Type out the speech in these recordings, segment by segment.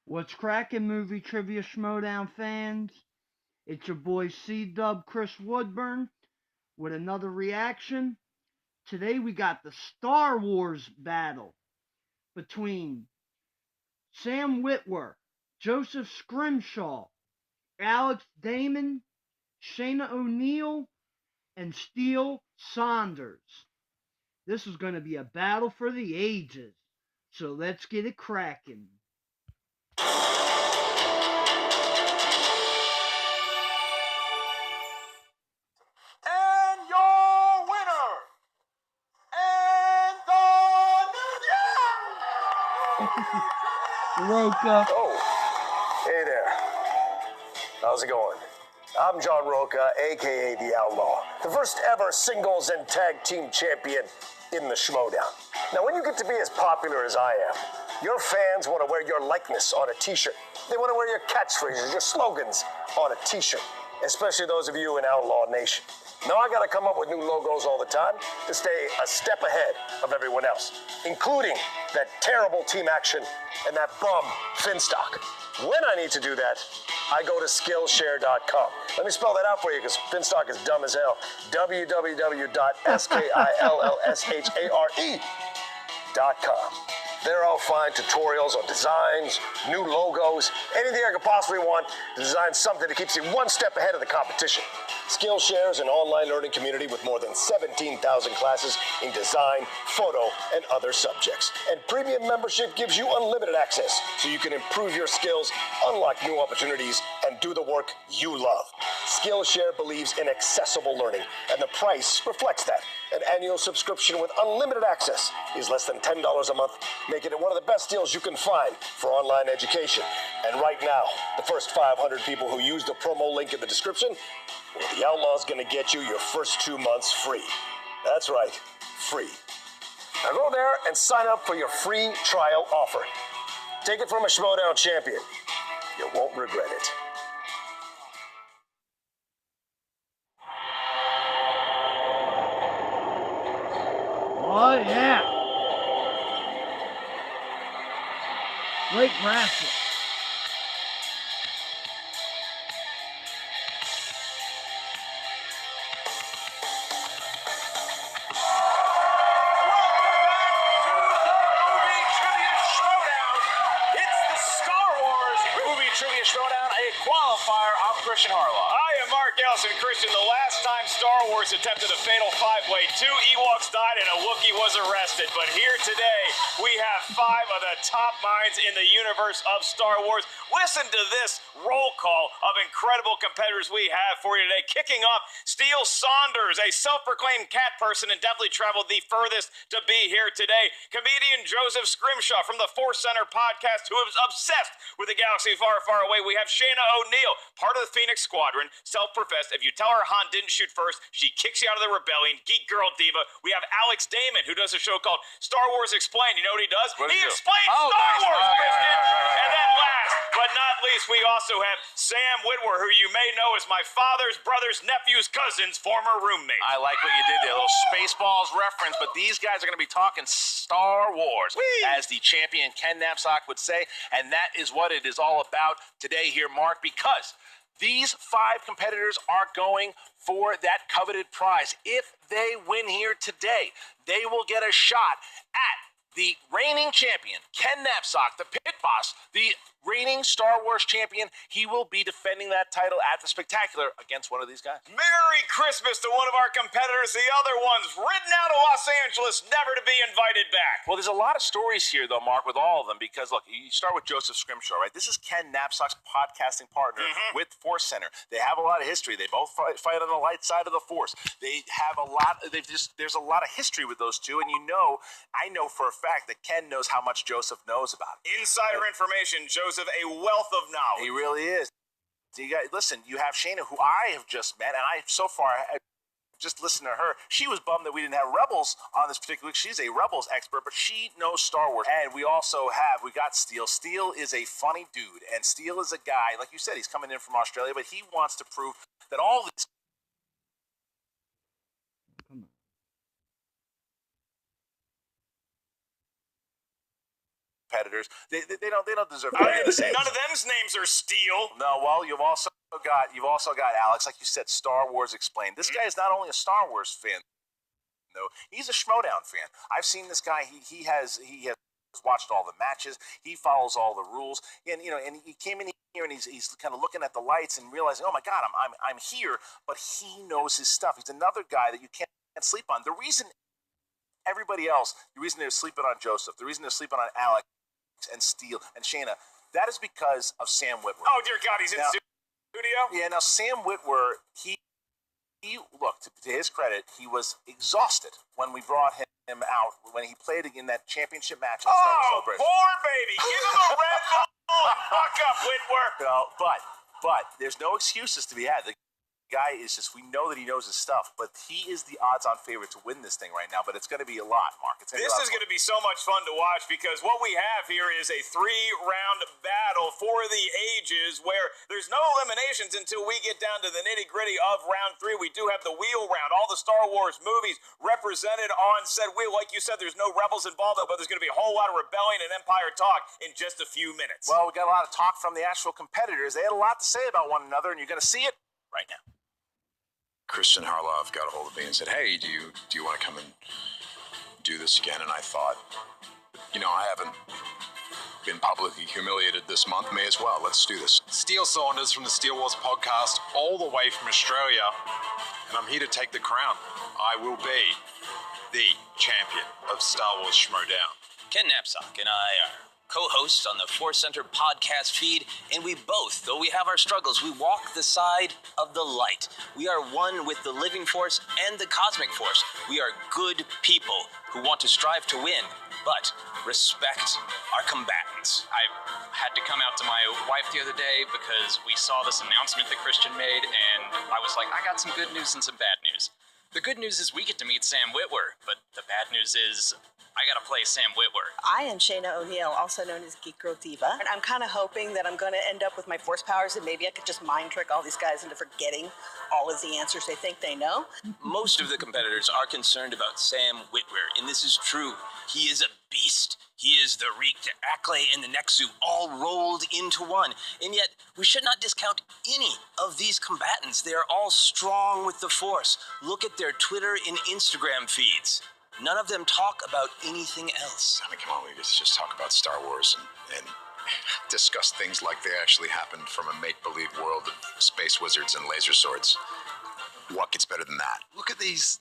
What's cracking, movie trivia Schmoedown fans? It's your boy C-Dub Chris Woodburn with another reaction. Today we got the Star Wars battle between Sam Witwer, Joseph Scrimshaw, Alex Damon, Shayna O'Neal, and Steele Saunders. This is going to be a battle for the ages. So let's get it cracking. And your winner, and the Roca. Oh, hey there. How's it going? I'm John Roca, aka The Outlaw, the first ever singles and tag team champion in the Schmoedown. Now, when you get to be as popular as I am, your fans want to wear your likeness on a t-shirt. They want to wear your catchphrases, your slogans on a t-shirt, especially those of you in Outlaw Nation. Now, I gotta come up with new logos all the time to stay a step ahead of everyone else, including that terrible team action and that bum Finstock. When I need to do that, I go to Skillshare.com. Let me spell that out for you because Finstock is dumb as hell. www.skillshare.com. There I'll find tutorials on designs, new logos, anything I could possibly want to design something that keeps you one step ahead of the competition. Skillshare is an online learning community with more than 17,000 classes in design, photo, and other subjects. And premium membership gives you unlimited access so you can improve your skills, unlock new opportunities, and do the work you love. Skillshare believes in accessible learning, and the price reflects that. An annual subscription with unlimited access is less than $10 a month, making it one of the best deals you can find for online education. And right now, the first 500 people who use the promo link in the description, well, the Outlaw's gonna get you your first 2 months free. That's right, free. Now go there and sign up for your free trial offer. Take it from a Schmoedown champion. You won't regret it. Oh yeah. Great graphics. Trivia Schmoedown, a qualifier. I'm Christian Harlow. I am Mark Ellison. Christian, the last time Star Wars attempted a fatal five-way, 2 Ewoks died and a Wookiee was arrested. But here today, we have 5 of the top minds in the universe of Star Wars. Listen to this roll call of incredible competitors we have for you today. Kicking off, Steele Saunders, a self-proclaimed cat person and definitely traveled the furthest to be here today. Comedian Joseph Scrimshaw from the Force Center podcast, who is obsessed with the galaxy far, far away. We have Shayna O'Neal, part of the Phoenix Squadron, self-professed. If you tell her Han didn't shoot first, she kicks you out of the rebellion. Geek girl diva. We have Alex Damon, who does a show called Star Wars Explained. You know what he does? He explains Star Wars, Christian. And then last but not least, we also have Sam Witwer, who you may know as my father's brother's nephew's cousin's former roommate. I like what you did there, a little Spaceballs reference, but these guys are going to be talking Star Wars, as the champion Ken Knapsack would say, and that is what it is all about today here, Mark, because these 5 competitors are going for that coveted prize. If they win here today, they will get a shot at the reigning champion, Ken Knapsack, the pit boss, the reigning Star Wars champion. He will be defending that title at the Spectacular against one of these guys. Merry Christmas to one of our competitors. The other one's ridden out of Los Angeles, never to be invited back. Well, there's a lot of stories here, though, Mark, with all of them, because, look, you start with Joseph Scrimshaw, right? This is Ken Knapsack's podcasting partner with Force Center. They have a lot of history. They both fight on the light side of the Force. They have a lot, there's a lot of history with those two, and I know for a fact that Ken knows how much Joseph knows about it. Insider information, Joseph, a wealth of knowledge. He really is. Listen, you have Shayna, who I have just met, and I just listened to her. She was bummed that we didn't have Rebels on this particular week. She's a Rebels expert, but she knows Star Wars. And we got Steele. Steele is a funny dude, and Steele is a guy, like you said, he's coming in from Australia, but he wants to prove that all these competitors. They don't deserve to be the same. None of them's names are Steel. No, well, you've also got Alex, like you said, Star Wars Explained. This guy is not only a Star Wars fan, though. He's a Schmoedown fan. I've seen this guy. He has watched all the matches. He follows all the rules, and he came in here and he's kind of looking at the lights and realizing, oh my God, I'm here. But he knows his stuff. He's another guy that you can't sleep on. The reason they're sleeping on Joseph, the reason they're sleeping on Alex and Steele and Shayna, that is because of Sam Witwer. Oh dear God, he's in studio. Yeah, now Sam Witwer, he looked, to his credit, he was exhausted when we brought him out when he played in that championship match. Oh, poor baby, give him a Red Bull and buck up, Witwer. No, but there's no excuses to be had. The guy is just, we know that he knows his stuff, but he is the odds-on favorite to win this thing right now, but it's going to be a lot, Mark. This is going to be so much fun to watch because what we have here is a 3-round battle for the ages where there's no eliminations until we get down to the nitty-gritty of round 3. We do have the wheel round, all the Star Wars movies represented on said wheel. Like you said, there's no Rebels involved, but there's going to be a whole lot of Rebellion and Empire talk in just a few minutes. Well, we got a lot of talk from the actual competitors. They had a lot to say about one another, and you're going to see it right now. Christian Harloff got a hold of me and said, hey, do you want to come and do this again? And I thought, I haven't been publicly humiliated this month. May as well. Let's do this. Steel Saunders from the Steel Wars podcast, all the way from Australia, and I'm here to take the crown. I will be the champion of Star Wars Schmoedown. Ken Knapsack and I are co-hosts on the Force Center podcast feed, and we both, though we have our struggles, we walk the side of the light. We are one with the living force and the cosmic force. We are good people who want to strive to win, but respect our combatants. I had to come out to my wife the other day because we saw this announcement that Christian made, and I was like, I got some good news and some bad news. The good news is we get to meet Sam Witwer, but the bad news is I gotta play Sam Witwer. I am Shayna O'Neill, also known as Geek Girl Diva. And I'm kind of hoping that I'm going to end up with my force powers and maybe I could just mind trick all these guys into forgetting all of the answers they think they know. Most of the competitors are concerned about Sam Witwer, and this is true. He is a beast. He is the Reek, the Acklay, and the Nexu all rolled into one. And yet, we should not discount any of these combatants. They are all strong with the Force. Look at their Twitter and Instagram feeds. None of them talk about anything else. I mean, come on, we just talk about Star Wars and discuss things like they actually happened from a make-believe world of space wizards and laser swords. What gets better than that? Look at these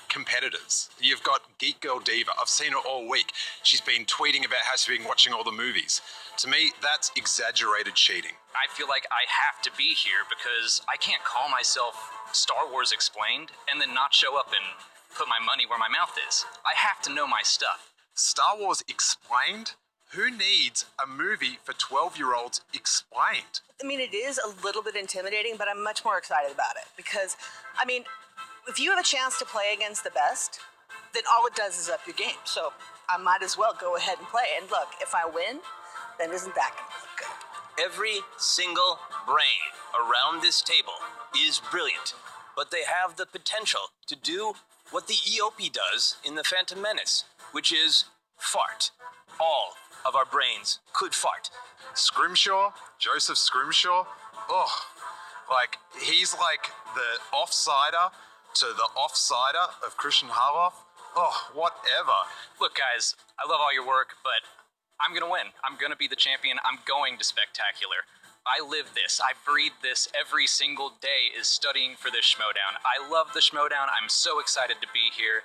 competitors. You've got Geek Girl Diva. I've seen her all week. She's been tweeting about how she's been watching all the movies. To me, that's exaggerated cheating. I feel like I have to be here because I can't call myself Star Wars Explained and then not show up and put my money where my mouth is. I have to know my stuff. Star Wars Explained? Who needs a movie for 12-year-olds explained? I mean, it is a little bit intimidating, but I'm much more excited about it because, I mean, if you have a chance to play against the best, then all it does is up your game. So I might as well go ahead and play. And look, if I win, then isn't that going to look good? Every single brain around this table is brilliant, but they have the potential to do what the EOP does in The Phantom Menace, which is fart. All of our brains could fart. Scrimshaw, Joseph Scrimshaw, he's like the offsider to the offsider of Christian Harloff. Whatever. Look, guys, I love all your work, but I'm gonna win. I'm gonna be the champion. I'm going to Spectacular. I live this. I breathe this every single day is studying for this Schmoedown. I love the Schmoedown. I'm so excited to be here,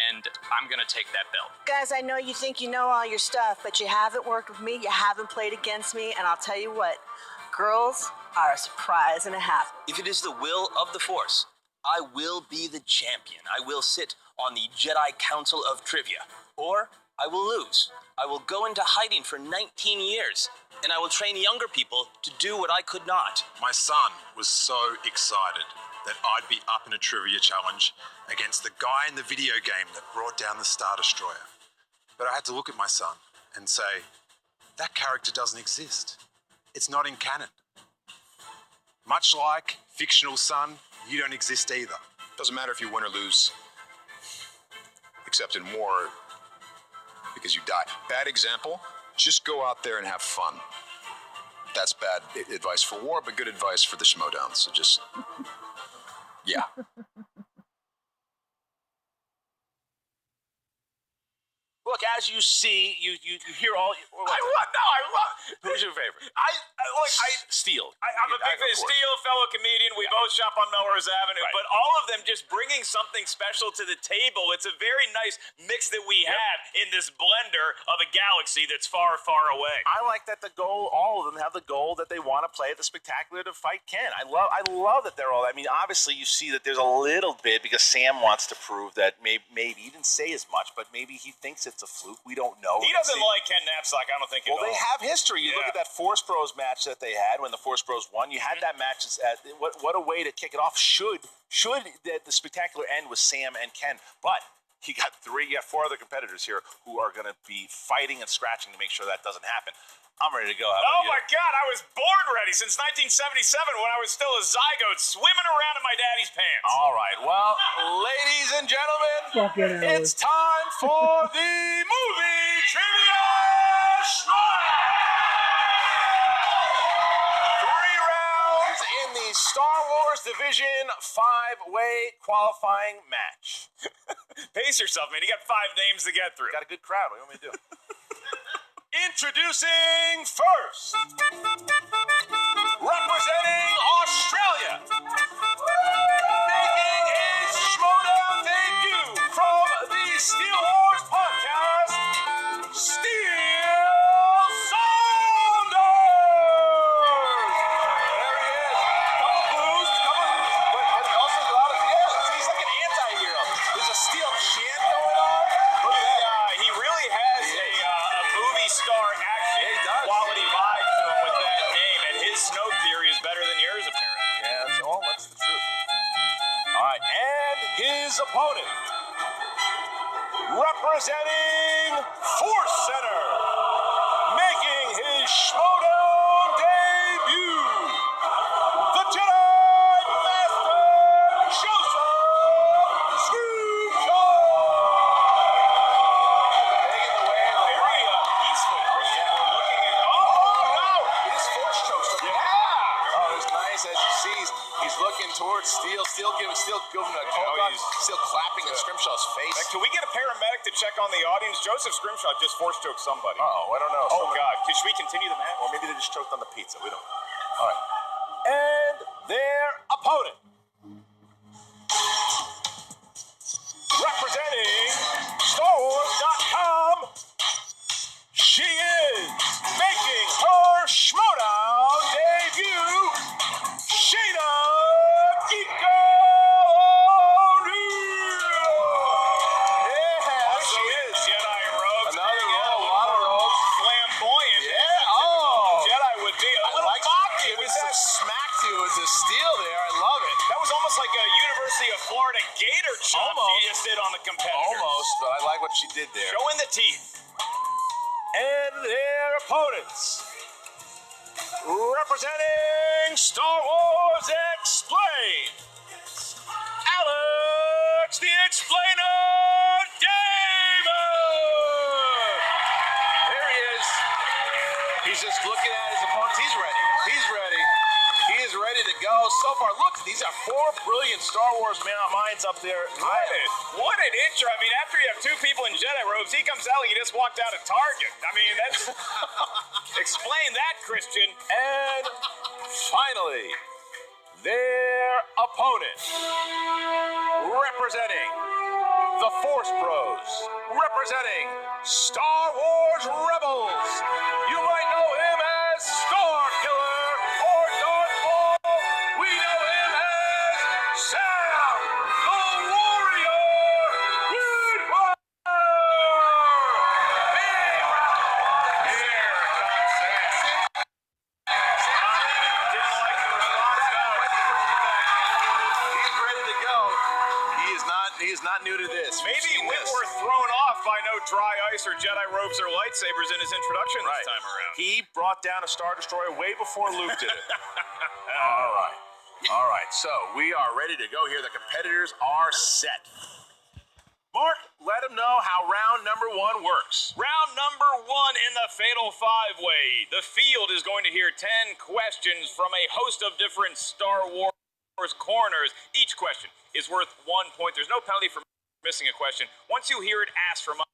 and I'm going to take that belt. Guys, I know you think you know all your stuff, but you haven't worked with me, you haven't played against me, and I'll tell you what, girls are a surprise and a half. If it is the will of the Force, I will be the champion. I will sit on the Jedi Council of Trivia, or I will lose. I will go into hiding for 19 years, and I will train younger people to do what I could not. My son was so excited that I'd be up in a trivia challenge against the guy in the video game that brought down the Star Destroyer. But I had to look at my son and say, that character doesn't exist. It's not in canon. Much like fictional son, you don't exist either. Doesn't matter if you win or lose, except in war, because you die. Bad example, just go out there and have fun. That's bad advice for war, but good advice for the Schmoedown. So just, yeah. Look, as you see, you hear all. I love. Who's your favorite? Steele. I'm a big fan of Steele, fellow comedian. We both shop on Melrose Avenue, Right. but all of them just bringing something special to the table. It's a very nice mix that we have in this blender of a galaxy that's far, far away. I like that all of them have the goal that they want to play at the Spectacular to fight Ken. I love that they're all. I mean, obviously you see that there's a little bit because Sam wants to prove that maybe he didn't say as much, but maybe he thinks it's a fluke. We don't know. He doesn't like Ken Knapsack, I don't think. Well, they have history. You look at that Force Bros match that they had when the Force Bros won. You had that match. What a way to kick it off. Should the Spectacular end with Sam and Ken, but you got 4 other competitors here who are going to be fighting and scratching to make sure that doesn't happen. I'm ready to go. Oh my God, I was born ready since 1977 when I was still a zygote swimming around in my daddy's pants. All right, well, ladies and gentlemen, it's time for the movie trivia Schmoedown. 3 rounds in the Star Wars Division 5-way qualifying match. Pace yourself, man. You got 5 names to get through. Got a good crowd. What do you want me to do? Introducing first, representing Australia, making his Schmoedown debut from the Steel Wars podcast, Saunders. There he is. Couple blues, but also a lot of he's like an anti-hero. There's a steel chant going on. Look at that. He really has a movie star action quality vibe to him with that name, and his snow theory is better than yours, apparently. Yeah, that's the truth. All right, and his opponent, representing Force Center, making his Schmoedown debut, the Jedi Master Joseph Scrimshaw. Taking the way very peaceful. We're looking at. Oh no! It is Force chokes. Yeah. Oh, it's nice as you see. He's looking towards Steele. Steele giving a cold Steele clapping in Scrimshaw's face. Can we get a paramedic to check on the audience? Joseph Scrimshaw just force choked somebody. Oh, I don't know. Oh God! Should we continue the match? Or maybe they just choked on the pizza. We don't know. All right. And their opponent, representing StarWars.com, she is making her Schmoedown debut, Shayna Geeko. Yeah, she is. Jedi robes. Another robe, a lot of robes. Flamboyant. Yeah, oh. Jedi would be a little cocky giving with some that. smack to it to Steele there. I love it. That was almost like a University of Florida Gator chop Almost. she just did on the competitor. Almost, but I like what she did there. Showing the teeth. And their opponents, representing Star Wars Explained, Alex the Explainer Damon. There he is. He's just looking at his opponents. He's ready. He's ready. He is ready to go. So far, look, these are 4 brilliant Star Wars minds up there. What an intro. I mean, after you have 2 people in Jedi robes, he comes out like he just walked out of Target. I mean, that's... Explain that, Christian. And finally, their opponent, representing the Force Bros, representing Star Wars Rebels. You might know him as Star Killer or Darth Maul. We know him as Sam the Warrior Witwer. Big round. Here comes Sam. Didn't like the response. He's ready to go. He is not new to this. Maybe Witwer thrown off by no dry ice or Jedi robes or lightsabers in his introduction this time around. He brought down a Star Destroyer way before Luke did it. All right. All right. So we are ready to go here. The competitors are set. Mark, let them know how round number 1 works. Round number 1 in the Fatal 5-Way. The field is going to hear 10 questions from a host of different Star Wars corners. Each question is worth 1 point. There's no penalty for missing a question. Once you hear it asked from us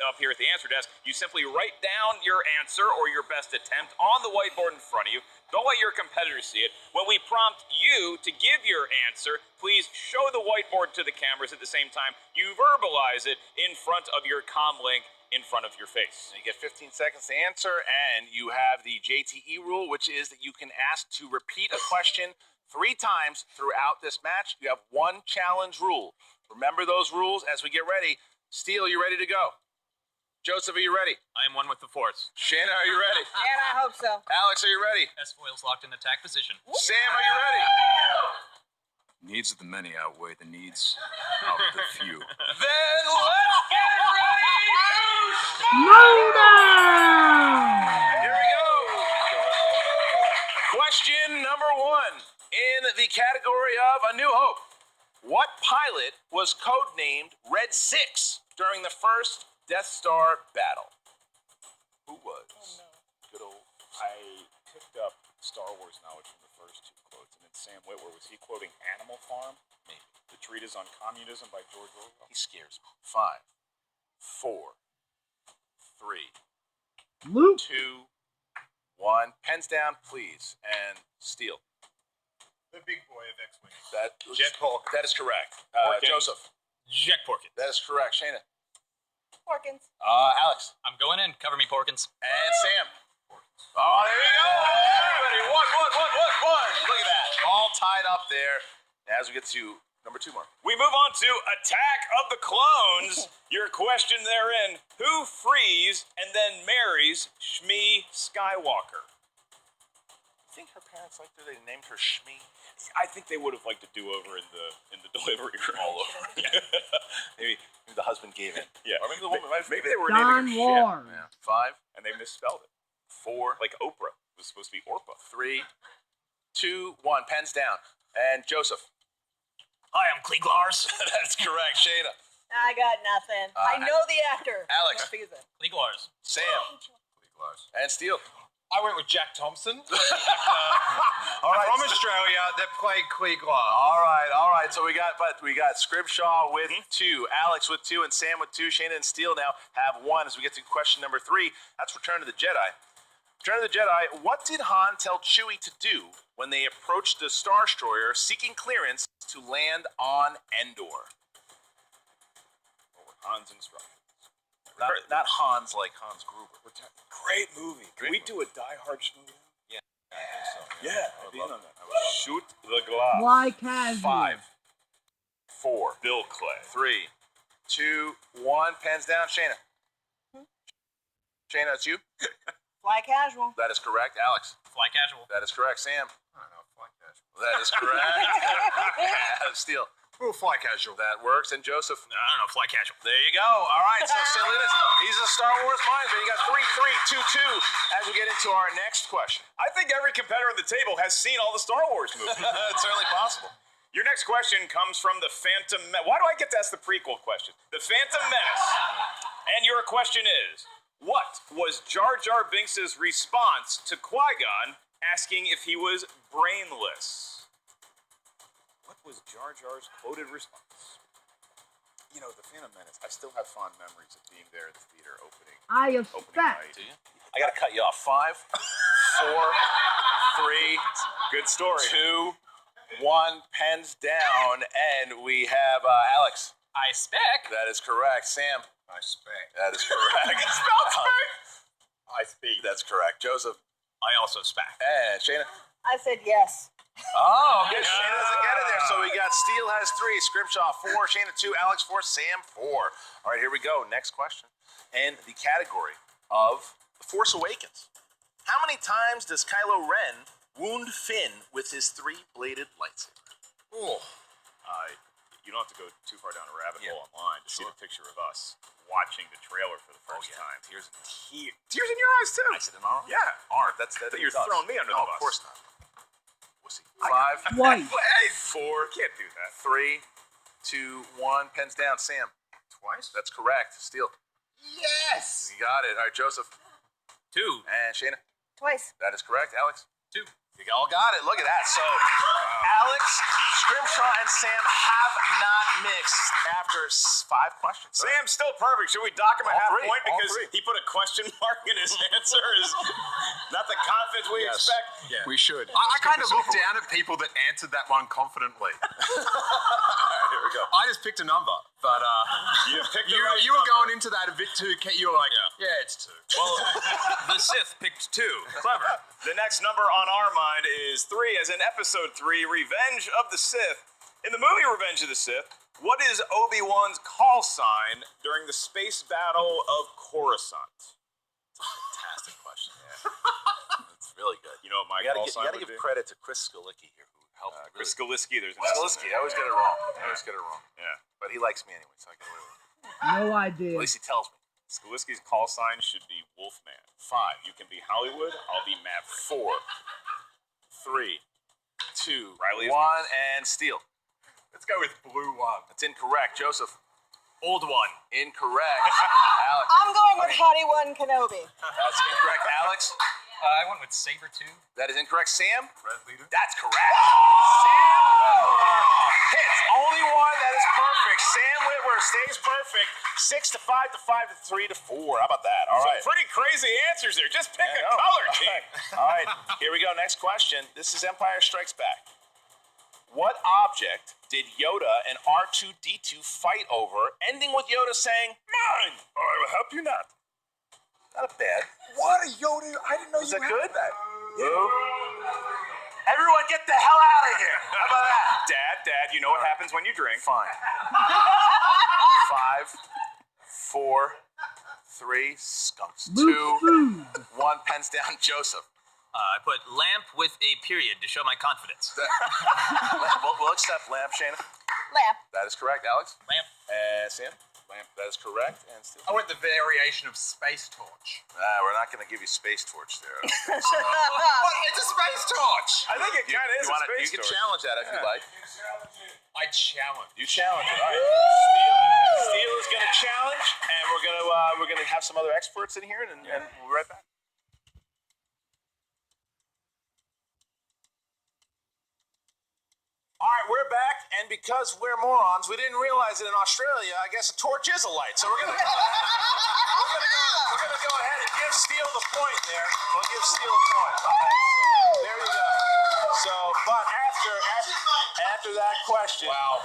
up here at the answer desk, you simply write down your answer or your best attempt on the whiteboard in front of you. Don't let your competitors see it. When we prompt you to give your answer, please show the whiteboard to the cameras at the same time. You verbalize it in front of your comm link in front of your face. You get 15 seconds to answer, and you have the JTE rule, which is that you can ask to repeat a question 3 times throughout this match. You have 1 challenge rule. Remember those rules as we get ready. Steele, you ready to go? Joseph, are you ready? I am one with the Force. Shanna, are you ready? And I hope so. Alex, are you ready? S-foils locked in attack position. Sam, are you ready? Needs of the many outweigh the needs of the few. Then let's get ready to Schmoedown! Here we go. Question number 1 in the category of A New Hope. What pilot was codenamed Red 6 during the first Death Star battle? Who was? Good old. I picked up Star Wars knowledge from the first 2 quotes, and then Sam Witwer, was he quoting Animal Farm? Maybe. The Treatise on Communism by George Orwell? He scares me. 5, 4, 3, Luke. 2, 1. Pens down, please. And Steele. The big boy of X-Wing. Jet Polk. That is correct. Porkins. Joseph. Jet Porkins. That is correct. Shayna. Porkins. Alex. I'm going in. Cover me, Porkins. And Sam. Oh, there you go. Everybody. One. Look at that. All tied up there as we get to number 2 more. We move on to Attack of the Clones. Your question therein: who frees and then marries Shmi Skywalker? I think her parents liked her. They named her Shmi. I think they would have liked a do-over in the delivery room. All over. Yeah. maybe the husband gave in. Yeah. Or maybe the woman. Maybe they were Don naming her Warren. Yeah. 5, and they misspelled it. 4, Like Oprah. It was supposed to be Orpa. 3, 2, 1. Pens down. And Joseph. Hi, I'm Kleeglars. That's correct. Shayna. I got nothing. I know the actor. Alex. Kleeglars. Sam. And Steele. I went with Jack Thompson. All right. From Australia that played Kleeglar. All right. So we got Scrimshaw with 2, Alex with 2, and Sam with 2. Shayna and Steele now have 1 as we get to question number 3. That's Return of the Jedi. Return of the Jedi. What did Han tell Chewie to do when they approached the Star Destroyer seeking clearance to land on Endor? Han's instructions. Not Hans like Hans Gruber. Great movie. Can we do a Die Hard Schmoedown? Yeah, I think so. Yeah, I would I'd be love in on it. that. Shoot the glass. Fly casual. 5, 4, Bill Clay. 3, 2, 1. Pens down. Shayna. Shayna, it's you. Fly casual. That is correct. Alex. Fly casual. That is correct. Sam. I don't know, fly casual. That is correct. Steele. We'll fly casual. That works. And Joseph. I don't know. Fly casual. There you go. All right. So look at this. These are Star Wars minds. You got 3, 3, 2, 2 as we get into our next question. I think every competitor on the table has seen all the Star Wars movies. It's certainly possible. Your next question comes from the Phantom Menace. Why do I get to ask the prequel question? The Phantom Menace. And your question is, what was Jar Jar Binks' response to Qui-Gon asking if he was brainless? What was Jar Jar's quoted response? You know, the Phantom Menace, I still have fond memories of being there at the theater opening I night. expect. Do you? I got to cut you off. 5, 4, 3, Good story. 2, 1. Pens down. And we have Alex. I spec. That is correct. Sam. I spec. That is correct. I speak. That's correct. Joseph. I also spec. And Shayna. I said yes. Oh, okay. Shayna doesn't get it there. So we got Steele has 3, Scrimshaw 4, Shayna 2, Alex 4, Sam 4. All right, here we go. Next question. And the category of The Force Awakens. How many times does Kylo Ren wound Finn with his 3-bladed lightsaber? Oh. You don't have to go too far down a rabbit hole online to see the picture of us watching the trailer for the first time. Tears Tears in your eyes, too. I said, am I wrong? Yeah. Aren't. That's But you're throwing me under the No, bus. of course not. Wussy. 5, Twice. 4, Can't do that. 3, 2, 1. Pens down. Sam. Twice? That's correct. Steele. Yes! You got it. All right, Joseph. 2. And Shayna. Twice. That is correct. Alex. 2. You all got it. Look at that. So, Alex, Scrimshaw, and Sam have not mixed after 5 questions. Sam's still perfect. Should we dock him a half point all because three. he put a question mark in his answer? Is not the confidence we expect. Yeah. We should. I kind of looked down at people that answered that one confidently. Here we go. I just picked a number, but You picked the you right were number. going into that a bit too. You were like, yeah, it's 2. Well, The Sith picked 2. clever. The next number on our mind is 3, as in episode 3, Revenge of the Sith. In the movie Revenge of the Sith, what is Obi-Wan's call sign during the space battle of Coruscant? Fantastic question. Yeah. That's really good. You know what my You call gotta sign give would be? credit to Chris Skolicki here, who helped. Chris Skolicki, there's an Skolicki. I always get it wrong. Yeah. But he likes me anyway, so I get away with it. No At idea. least he tells me. Skolicki's call sign should be Wolfman. 5. You can be Hollywood. I'll be Maverick. 4, 3, 2, Riley is 1, and Steele. Let's go with blue 1. That's incorrect. Joseph. Old one. Incorrect. Alex. I'm going with Hottie One Kenobi. That's incorrect. Alex. I went with Saber 2. That is incorrect. Sam. Red leader. That's correct. Sam hits. Only one that is perfect. Sam Witwer stays perfect. 6 to 5 to 5 to 3 to 4. How about that? All right. Some pretty crazy answers there. Just pick I a know. color, All team. right. All right. Here we go. Next question. This is Empire Strikes Back. What object did Yoda and R2-D2 fight over, ending with Yoda saying, "Mine, or I will help you not"? Not a bad. What a Yoda! I didn't know Was you that had good? that. Everyone get the hell out of here. How about that? Dad, you know what happens when you drink. Fine. 5, 4, 3, skunks. 2, 1, pens down. Joseph. I put lamp with a period to show my confidence. We'll accept lamp, Shayna. Lamp. That is correct. Alex? Lamp. And Sam? Lamp. That is correct. And Steve? I went the variation of space torch. We're not going to give you space torch there. What? It's a space torch. I think it kind of is a space You can torch. challenge that if you like. I challenge. You challenge it. All right. Steele is going to challenge, and we're gonna have some other experts in here, and we'll be right back. All right, we're back, and because we're morons, we didn't realize that in Australia, I guess a torch is a light. So we're gonna go ahead and give Steele the point there. We'll give Steele a point. All right, so there you go. So, but after that question, wow.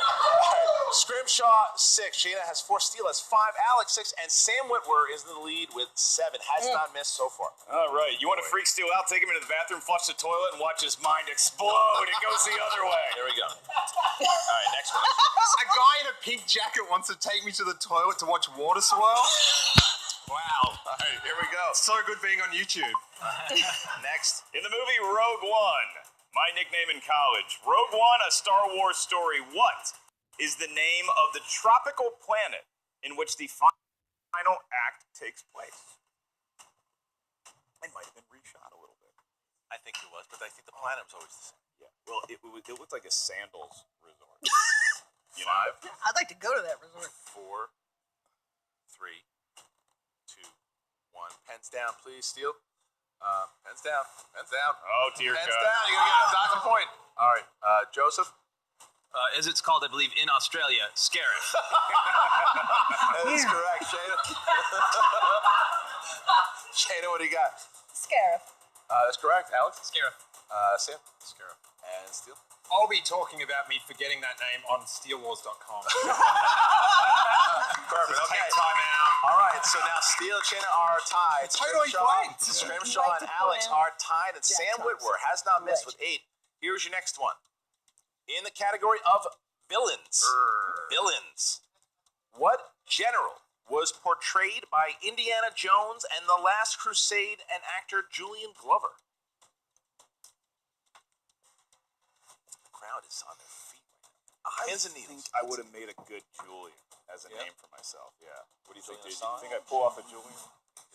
Scrimshaw 6, Shayna has 4, Steele has 5, Alex 6, and Sam Witwer is in the lead with 7. Has not missed so far. All right. You want to freak Steele out? Take him into the bathroom, flush the toilet, and watch his mind explode. It goes the other way. There we go. All right, next one. A guy in a pink jacket wants to take me to the toilet to watch water swirl. Wow. All right, here we go. So good being on YouTube. Next. In the movie Rogue One, my nickname in college, Rogue One, a Star Wars story, what is the name of the tropical planet in which the final act takes place? It might have been reshot a little bit. I think it was, but I think the planet was always the same. Yeah. Well, it looked like a sandals resort. You 5, know? I'd like to go to that resort. 4, 3, 2, 1. Pens down, please, Steele. Pens down. Pens down. Oh, dear Pens God. down. You're going to get a doctor point. All right, Joseph. As it's called, I believe, in Australia, Scarif. That is correct, Shayna. Shayna, what do you got? Scarif. That's correct. Alex? Scarif. Sam? Scarif. And Steele? I'll be talking about me forgetting that name on steelwars.com. Perfect. Okay. Take time out. All right, so now Steele and Shayna are tied. Totally fine. Scrimshaw and Alex are tied, and Sam Witwer has not missed with 8. Here's your next one. In the category of villains. Villains. What general was portrayed by Indiana Jones and The Last Crusade and actor Julian Glover? The crowd is on their feet right now. Pins and needles. I would have made a good Julian as a name for myself. Yeah. What do you think, dude? Julian You think I'd pull off a Julian?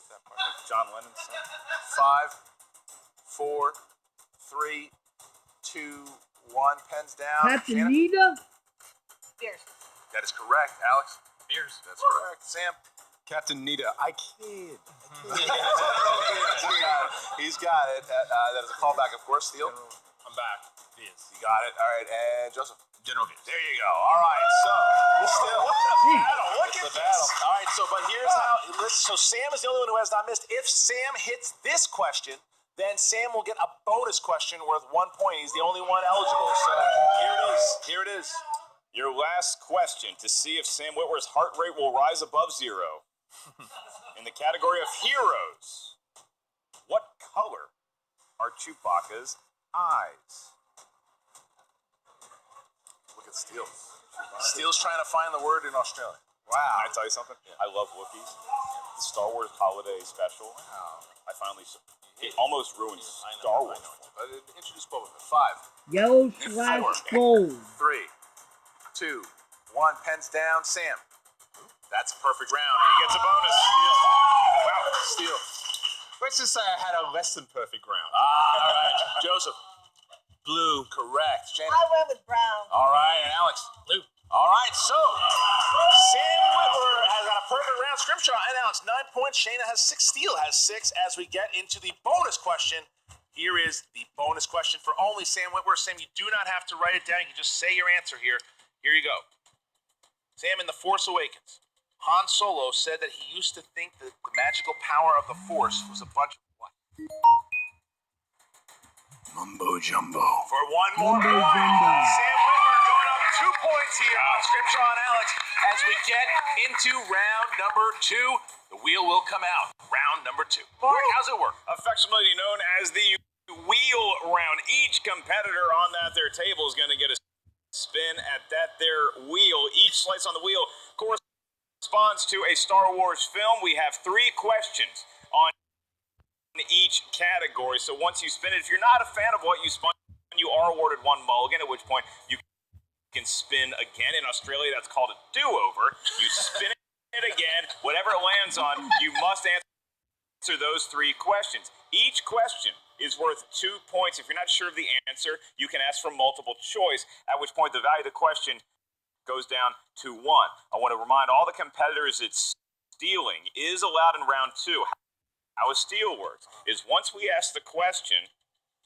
Get that part. Like John Lennon's son? 5, 4, 3, 2, 1. Pens down. Shannon? Catanita? Beers. That is correct. Alex? Beers. That's correct. Sam. Captain Nita, I kid. He's got it. That is a callback, of course. Steele. I'm back. Beers. You got it. All right, and Joseph. General Beers. There you go. All right, so still. What a battle. Look at the this. battle. All right, but here's how. So Sam is the only one who has not missed. If Sam hits this question, then Sam will get a bonus question worth 1 point. He's the only one eligible. So here it is. Here it is. Your last question to see if Sam Witwer's heart rate will rise above 0. In the category of heroes, what color are Chewbacca's eyes? Look at Steele. Steele's trying to find the word in Australia. Wow. Can I tell you something? I love Wookiees. The Star Wars Holiday Special. Wow. I finally. It almost ruined Star Wars. But introduce Boba Fett. 5, Yellow / gold. 3, 2, 1. Pens down. Sam. That's a perfect round. He gets a bonus. Wow. Steele. Let's just say I had a less than perfect round. All right. Joseph. Blue. Correct. Shannon. I went with brown. All right. And Alex. Blue. All right. So Sam Witwer has got a perfect round. Scrimshaw and Alex 9 points. Shayna has 6. Steele has 6. As we get into the bonus question, here is the bonus question for only Sam Witwer. Sam, you do not have to write it down. You can just say your answer here. Here you go. Sam, in The Force Awakens, Han Solo said that he used to think that the magical power of the Force was a bunch of what? Mumbo jumbo. For one more Mumbo point. jumbo. Sam Witwer going up 2 points here on Scrimshaw and Alex. As we get into round number 2, the wheel will come out. Round number 2. Mark, how's it work? Affectionately known as the wheel round. Each competitor on that their table is going to get a spin at that their wheel. Each slice on the wheel corresponds to a Star Wars film. We have 3 questions on each category. So once you spin it, if you're not a fan of what you spun, you are awarded 1 mulligan, at which point you can spin again. In Australia, that's called a do-over. You spin it again. Whatever it lands on, you must answer those 3 questions. Each question is worth 2 points. If you're not sure of the answer, you can ask for multiple choice, at which point the value of the question goes down to 1. I want to remind all the competitors that stealing is allowed in round 2. How a steal works is once we ask the question,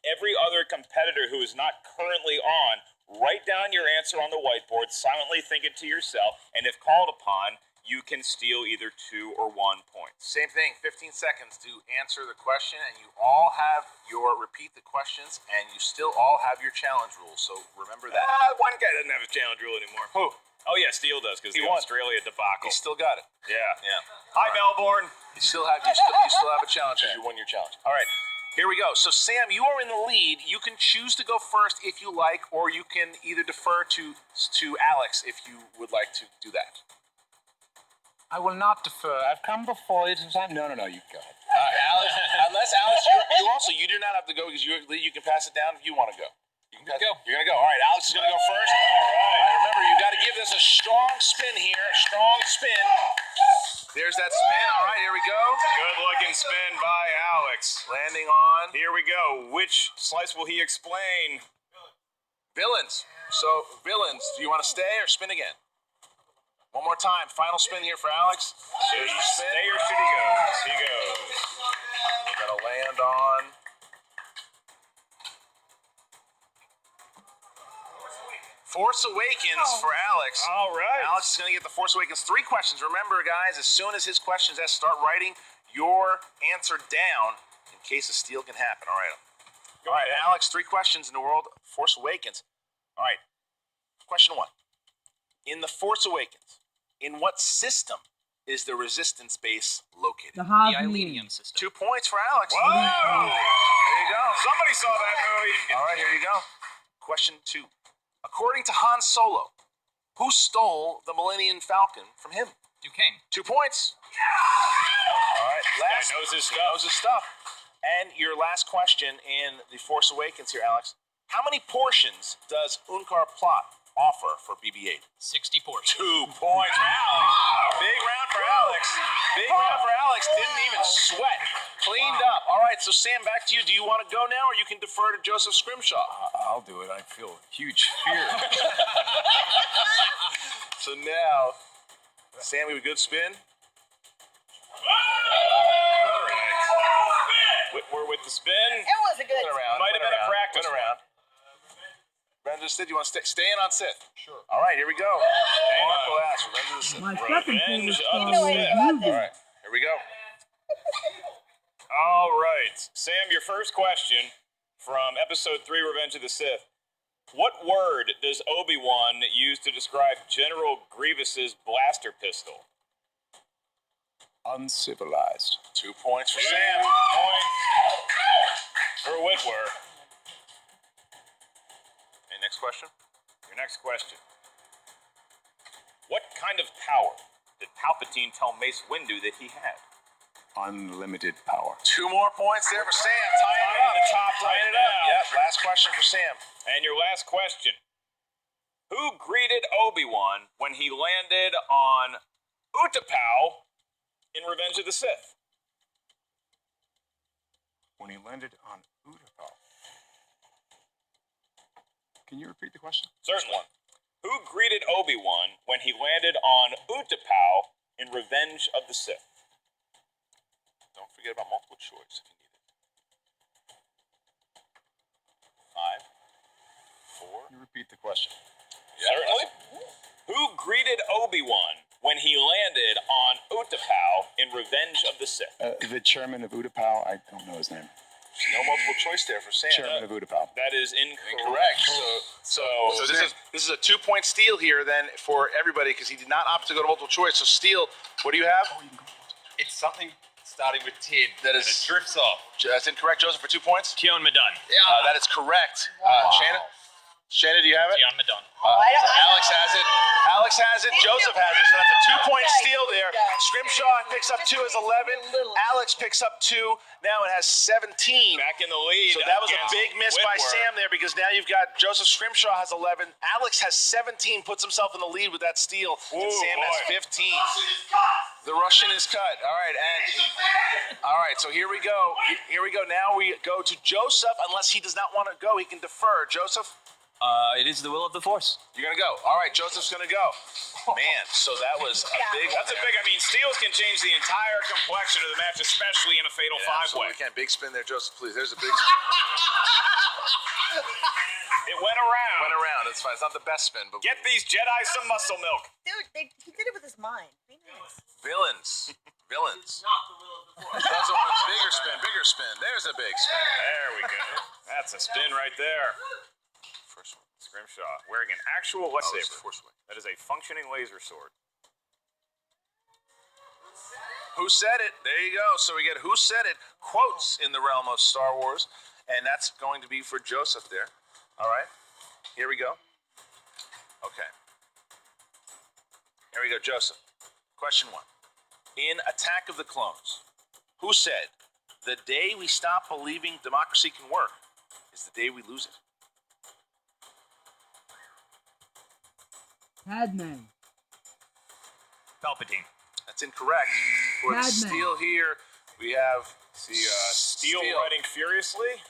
every other competitor who is not currently on, write down your answer on the whiteboard, silently think it to yourself, and if called upon, you can steal either 2 or 1 point. Same thing, 15 seconds to answer the question, and you all have your repeat the questions, and you still all have your challenge rules, so remember that. One guy doesn't have a challenge rule anymore. Who? Oh yeah, Steele does because He the won. Australia debacle. You still got it. Yeah. Yeah. Hi, Melbourne. You still have a challenge because you won your challenge. All right, here we go. So Sam, you are in the lead. You can choose to go first if you like, or you can either defer to Alex if you would like to do that. I will not defer. I've come before you. No, you go ahead. Alex, unless Alex, you do not have to go because you can pass it down if you want to go. You can go. You're gonna go. All right, Alex is gonna go first. All right. Remember, you got to give this a strong spin here. Strong spin. There's that spin. All right, here we go. Good looking spin by Alex. Landing on Here we go. Which slice will he explain? villains. So villains. Do you want to stay or spin again? One more time. Final spin here for Alex. Should he stay or should he go? He goes. We got to land on. Force Awakens for Alex. All right. Alex is going to get the Force Awakens 3 questions. Remember, guys, as soon as his questions asked, start writing your answer down in case a steal can happen. All right, Alex, 3 questions in the world of Force Awakens. All right, question 1. In the Force Awakens, in what system is the Resistance base located? The The Hobbs Ilenium system. 2 points for Alex. Whoa! There you go. Somebody saw that movie. All right, here you go. Question 2. According to Han Solo, who stole the Millennium Falcon from him? Duquesne. 2 points. All right, last. Guy knows his he stuff. knows his stuff. And your last question in The Force Awakens here, Alex. How many portions does Unkar Plot offer for BB-8? 60 portions. 2 points for Alex. Big round for Alex. Big round for Alex. Didn't even sweat. Cleaned up. All right, so Sam, back to you. Do you want to go now, or you can defer to Joseph Scrimshaw? I'll do it. I feel huge fear. So now, Sam, we have a good spin. Witwer with the spin. It was a good. Might have been a practice around. Revenge of the Sith, you want to stay in on Sith? Sure. All right, here we go. Mark will ask Revenge of the Sith. My second favorite Revenge Star of the Wars Sith. movie. All right, here we go. All right. Sam, your first question from Episode 3, Revenge of the Sith. What word does Obi-Wan use to describe General Grievous's blaster pistol? Uncivilized. 2 points for Sam. Point for Witwer. Okay, next question. Your next question. What kind of power did Palpatine tell Mace Windu that he had? Unlimited power. 2 more points there for Sam. Tying it up. The top Tying it right up. now. Yep, last question for Sam. And your last question. Who greeted Obi-Wan when he landed on Utapau in Revenge of the Sith? When he landed on Utapau. Can you repeat the question? Certainly. Who greeted Obi-Wan when he landed on Utapau in Revenge of the Sith? Don't forget about multiple choice if you need it. 5, 4. Can you repeat the question? Certainly. Who greeted Obi-Wan when he landed on Utapau in Revenge of the Sith? The chairman of Utapau, I don't know his name. No multiple choice there for Sam. Chairman of Utapau. That is incorrect. Incorrect. So this is a 2-point steal here then for everybody because he did not opt to go to multiple choice. So steal. What do you have? It's something starting with 10. That is- and it drifts off. That's incorrect, Joseph, for 2 points. Keon Madun. That is correct. Shannon? Shannon, do you have it? Keon Madun. Alex has it. Alex has it. Joseph has it. So that's a 2-point steal there. Scrimshaw picks up 2 as 11. Alex picks up 2. Now it has 17. Back in the lead. So that was a against big miss by Witwer. Sam there because now you've got Joseph Scrimshaw has 11. Alex has 17, puts himself in the lead with that steal. And Sam has 15. The Russian is cut. All right, so here we go. Here we go. Now we go to Joseph. Unless he does not want to go, he can defer. Joseph? It is the will of the Force. You're going to go. All right, Joseph's going to go. Man, so that was a big one. That's a big, steals can change the entire complexion of the match, especially in a fatal five-way. We can't big spin there, Joseph, please. There's a big spin. It went around. Went around. It's fine. It's not the best spin, but Get these Jedi some muscle milk. Dude, he did it with his mind. Be nice. villains. Not the will of the Force. That's a bigger spin. There's a big spin. There we go. That's a spin right there. First one. Scrimshaw wearing an actual lightsaber. Force Wing. That is a functioning laser sword. Who said it? There you go. So we get who said it quotes in the realm of Star Wars, and that's going to be for Joseph there. All right. Here we go. Okay. Here we go, Joseph. Question 1. In Attack of the Clones, who said, "The day we stop believing democracy can work is the day we lose it"? Padme. Palpatine. That's incorrect. For the Padme. steal here, we have the Steel riding furiously.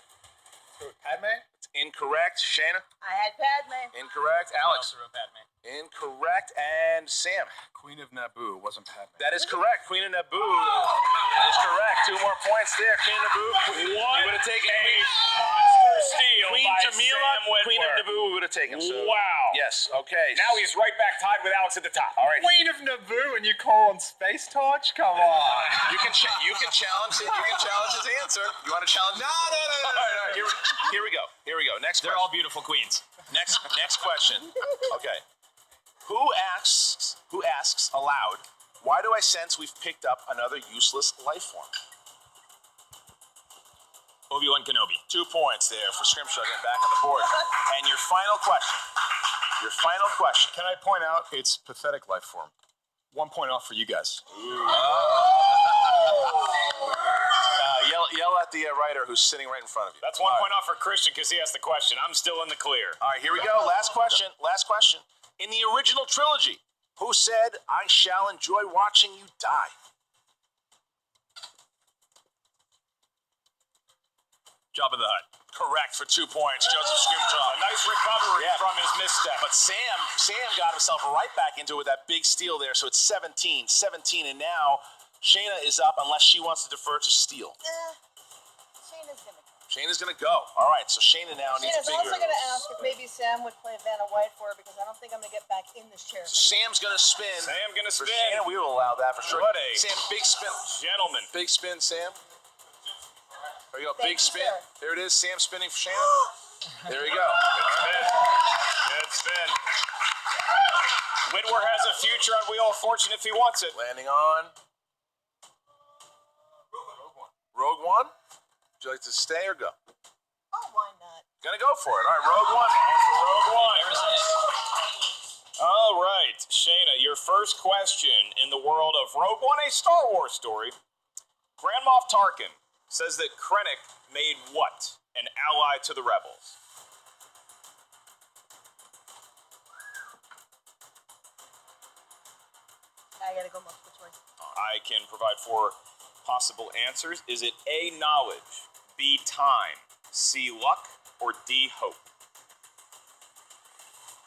Padme? It's incorrect. Shayna? I had Padme. Incorrect. Alex? Padme. Incorrect. And Sam? Queen of Naboo wasn't Padme. That is correct. Queen of Naboo is correct. 2 more points there. Queen of Naboo. What We would have taken a monster steal Queen by Jamila. Sam Witwer. Queen of Naboo we would have taken. So. Wow. Yes. Okay. Now he's right back tied with Alex at the top. All right. Queen of Naboo and you call on Space Torch? Come on. You can challenge it. You can challenge his answer. You want to challenge? No. All right. Here we go. Next They're question. all beautiful queens. Next question. Okay. Who asks aloud, why do I sense we've picked up another useless life form? Obi-Wan Kenobi. 2 points there for Scrimshaw getting back on the board. And your final question. Can I point out it's pathetic life form? 1 point off for you guys. Yell at the writer who's sitting right in front of you. That's 1 point off for Christian because he asked the question. I'm still in the clear. All right, here we go. Last question. In the original trilogy, who said, "I shall enjoy watching you die"? Jabba the Hutt. Correct for 2 points. Joseph Scrimshaw. A nice recovery from his misstep. But Sam got himself right back into it with that big steal there. So it's 17, and now Shayna is up unless she wants to defer to Steele. Shayna's gonna go. All right, so Shayna now needs to figure. Shayna's also going to ask if maybe Sam would play Vanna White for her because I don't think I'm going to get back in this chair. So Sam's gonna spin. For Shayna, we will allow that for sure. What a Sam, big spin. gentleman. Big spin, Sam. There you go, Thank big you, spin. sir. There it is, Sam spinning for Shayna. There you go. Good spin. Witwer has a future on Wheel of Fortune if he wants it. Landing on Rogue One. Would you like to stay or go? Oh, why not? Gonna go for it. All right, Rogue One. For Rogue One. All right, Shayna, your first question in the world of Rogue One, a Star Wars story. Grand Moff Tarkin says that Krennic made what an ally to the rebels? I got to go multiple choice. I can provide 4 possible answers. Is it A, knowledge, B, time, C, luck, or D, hope?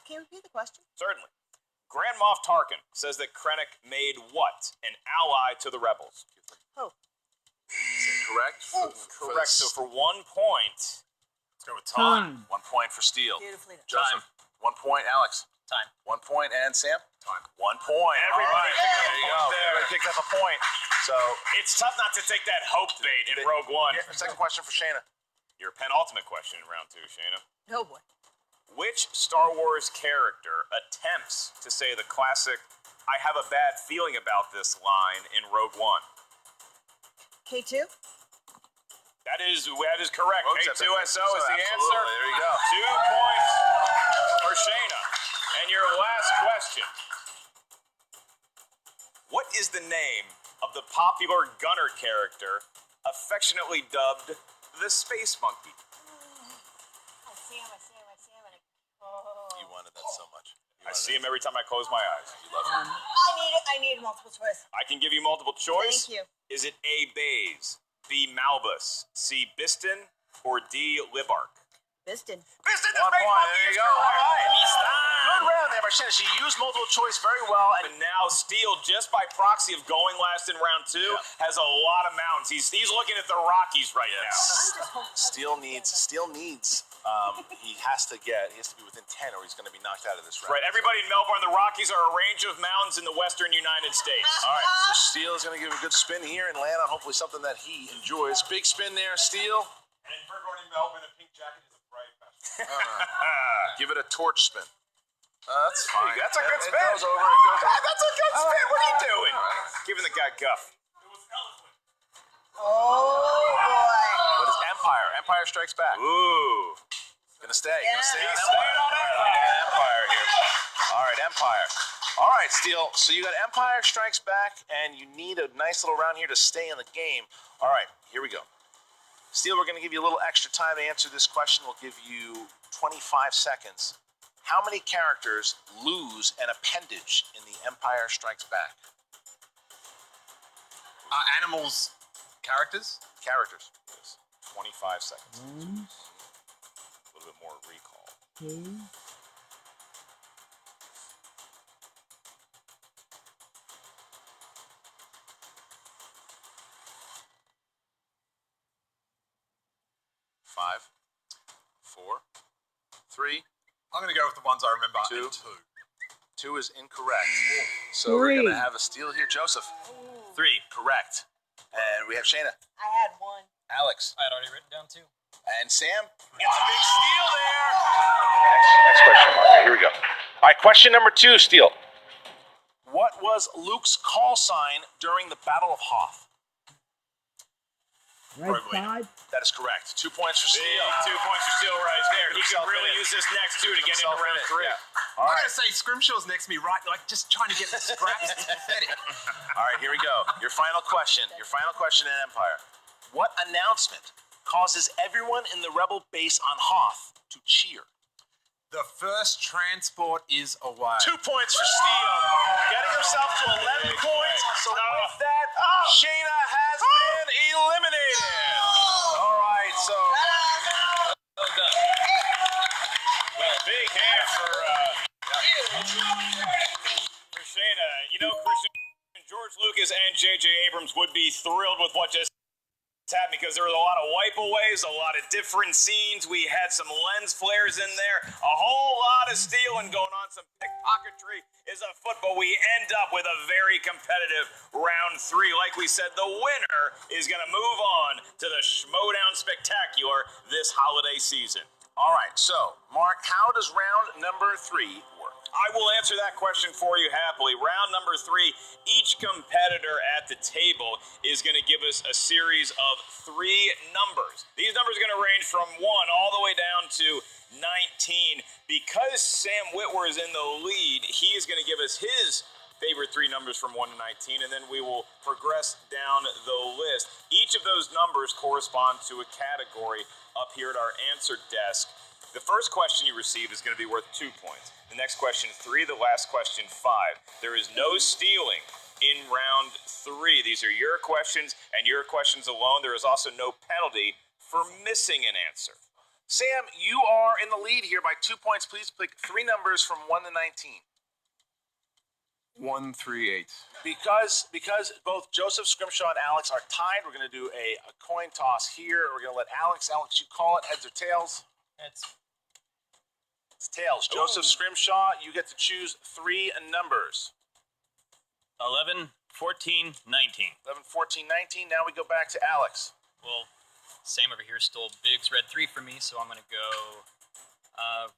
Can you repeat the question? Certainly. Grand Moff Tarkin says that Krennic made what an ally to the rebels? Hope. Correct. Correct. So for 1 point, let's go with Time. 1 point for Steele. Beautifully done. Joseph. 1 point. Alex. Time. 1 point. And Sam. Time. 1 point. Everybody All right. picked up a There you point go. there. Everybody picked up a point. So it's tough not to take that hope bait in Rogue One. second question for Shayna. Your penultimate question in round 2, Shayna. Oh, boy. Which Star Wars character attempts to say the classic, I have a bad feeling about this line in Rogue One? K2? That is correct. K2SO K2SO is the answer. There you go. 2 points for Shayna. And your last question. What is the name of the popular gunner character affectionately dubbed the Space Monkey? I see him. You wanted that so much. I see him every time I close my eyes. You love him. I need multiple choice. I can give you multiple choice. Thank you. Is it A, Baze, B, Malbus, C, Biston, or D, Libark? Biston. Biston, the 1 Space point. Monkey There is you go. All correct. right. Good round there by Shayna. She used multiple choice very well. And now Steele, just by proxy of going last in round 2, has a lot of mountains. He's looking at the Rockies right now. Steele needs. He has to be within 10, or he's going to be knocked out of this round. Right, everybody in Melbourne, the Rockies are a range of mountains in the western United States. All right, so Steele is going to give a good spin here and land on hopefully something that he enjoys. Big spin there, Steele. And for going to Melbourne, a pink jacket is a bright fashion. Give it a torch spin. That's fine. That's a good spin. It goes over. It goes over. That's a good spin. What are you doing? Giving the guy guff. Oh, boy. What is Empire? Empire Strikes Back. Ooh. Gonna stay. Gonna stay on He's Empire. staying on Empire. Empire here. All right, Empire. All right, Steele. So you got Empire Strikes Back, and you need a nice little round here to stay in the game. All right, here we go. Steele, we're going to give you a little extra time to answer this question. We'll give you 25 seconds. How many characters lose an appendage in the Empire Strikes Back? Animals, characters? Characters. Yes. 25 seconds. 1, A little bit more recall. 2, 5, 4, 3. I'm going to go with the ones I remember. 2. And 2. 2 is incorrect. So we're 3. going to have a steal here. Joseph. 3, correct. And we have Shayna. I had 1. Alex. I had already written down 2. And Sam. It's a big steal there. Next question, Mark. Here we go. All right, question number 2, Steele. What was Luke's call sign during the Battle of Hoth? right side. That is correct. 2 points for Big Steele. 2 points for Steele right there. He can himself really in it. use this next 2 to get into Himself round in it, 3. yeah. All I right. gotta say, Scrimshaw's next to me, right? Like, just trying to get the scraps. It's pathetic. All right, here we go. Your final question. Your final question in Empire. What announcement causes everyone in the Rebel base on Hoth to cheer? The first transport is away. 2 points for Steele. Getting himself to 11 points. So with that, Shayna has been eliminated. All right, so J.J. Abrams would be thrilled with what just happened because there was a lot of wipeaways, a lot of different scenes. We had some lens flares in there, a whole lot of stealing going on, some pickpocketry is afoot, but we end up with a very competitive round 3. Like we said, the winner is going to move on to the Schmoedown Spectacular this holiday season. All right, so, Mark, how does round number 3 work? I will answer that question for you happily. Round number 3, each competitor at the table is going to give us a series of 3 numbers. These numbers are going to range from 1 all the way down to 19. Because Sam Witwer is in the lead, he is going to give us his favorite 3 numbers from 1 to 19, and then we will progress down the list. Each of those numbers correspond to a category up here at our answer desk. The first question you receive is going to be worth 2 points. The next question, 3. The last question, 5. There is no stealing in round 3. These are your questions and your questions alone. There is also no penalty for missing an answer. Sam, you are in the lead here by 2 points. Please pick 3 numbers from 1 to 19. 1, 3, 8. Because both Joseph, Scrimshaw, and Alex are tied, we're going to do a coin toss here. We're going to let Alex, you call it, heads or tails? It's It's tails. Joseph, Scrimshaw, you get to choose 3 numbers. 11, 14, 19. 11, 14, 19. Now we go back to Alex. Well, Sam over here stole Biggs red 3 from me, so I'm going to go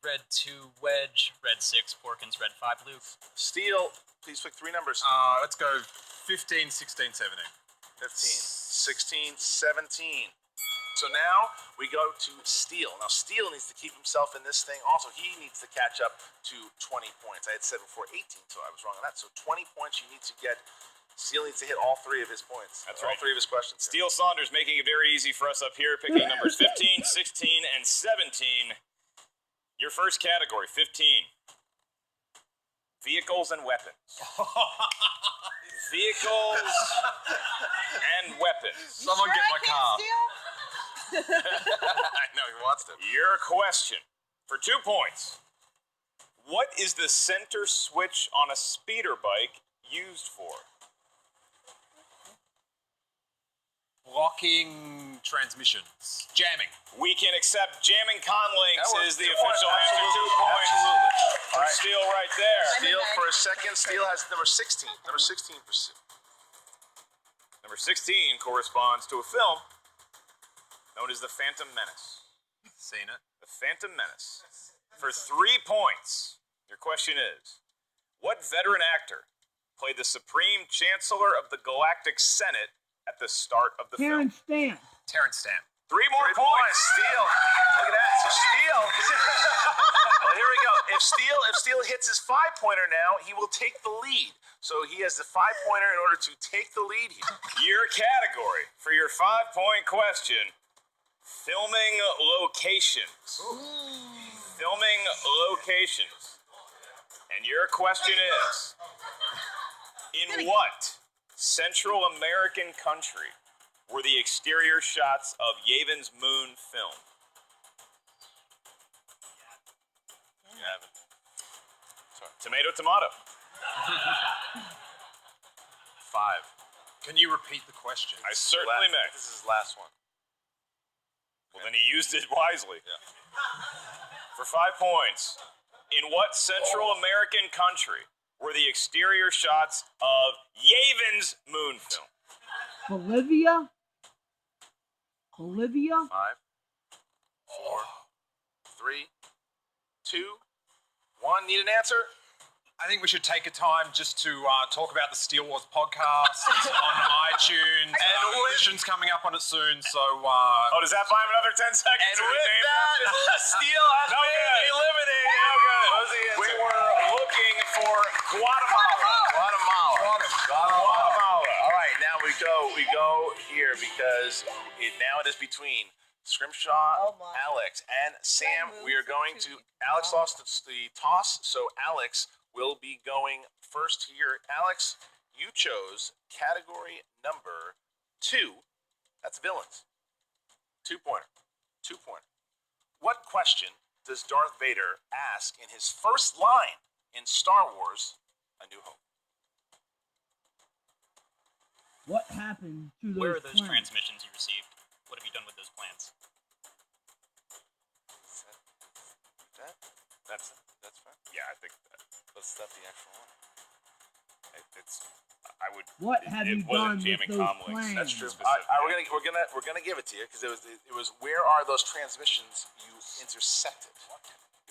red 2 wedge, red 6 Porkins, red 5 Luke. Steele, please pick 3 numbers. Let's go 15, 16, 17. 15, 16, 17. So now we go to Steele. Now Steele needs to keep himself in this thing. Also, he needs to catch up to 20 points. I had said before 18, so I was wrong on that. So 20 points you need to get. Steele needs to hit all 3 of his points. That's all right. 3 of his questions. Steele Saunders making it very easy for us up here, picking numbers 15, 16, and 17. Your first category, 15. Vehicles and weapons. Vehicles and weapons. Someone get my car. I know, he wants to. Your question for 2 points. What is the center switch on a speeder bike used for? Blocking transmissions. Jamming. We can accept jamming conlinks That is the was 2 official points. answer. 2 Absolutely. points. Absolutely. For Steele right there. Steele for a second. Steele has number 16. Number 16 for Number 16 corresponds to a film known as The Phantom Menace. Seen it. The Phantom Menace. For 3 points, your question is, what veteran actor played the Supreme Chancellor of the Galactic Senate at the start of the film? Terrence Stamp. 3 more points. Steele. Look at that. So Steele. Well, here we go. If Steele hits his 5-pointer now, he will take the lead. So he has the 5-pointer in order to take the lead here. Your category for your 5-point question, filming locations. Filming locations. And your question is, in what Central American country were the exterior shots of Yavin Moon filmed? Yavin. Sorry. Tomato, tomato. 5. Can you repeat the question? I certainly may. This is his last one. Well, then he used it wisely. Yeah. For 5 points, in what Central American country were the exterior shots of Yavin's moon film? Bolivia? 5, 4, 3, 2, 1. Need an answer? I think we should take a time just to talk about the Steel Wars podcast. It's on iTunes. And Edition's coming up on it soon, so... Oh, does that buy him another 10 seconds? And with that, Steele has No been good. eliminated. No good. What was the answer? We were looking for Guatemala. Guatemala. All right, now we go here because now it is between Scrimshaw, Alex, and Sam. We are going to. Alex lost the toss, so Alex will be going first here. Alex, you chose category number 2. That's villains. 2-pointer. 2-pointer. What question does Darth Vader ask in his first line in Star Wars: A New Hope? What happened to those Where are those plans? transmissions you received? What have you done with those plans? That's fine. Yeah, I think let's set the actual one. I would. What have you done with those plans? That's true. We're gonna give it to you because it was where are those transmissions you intercepted?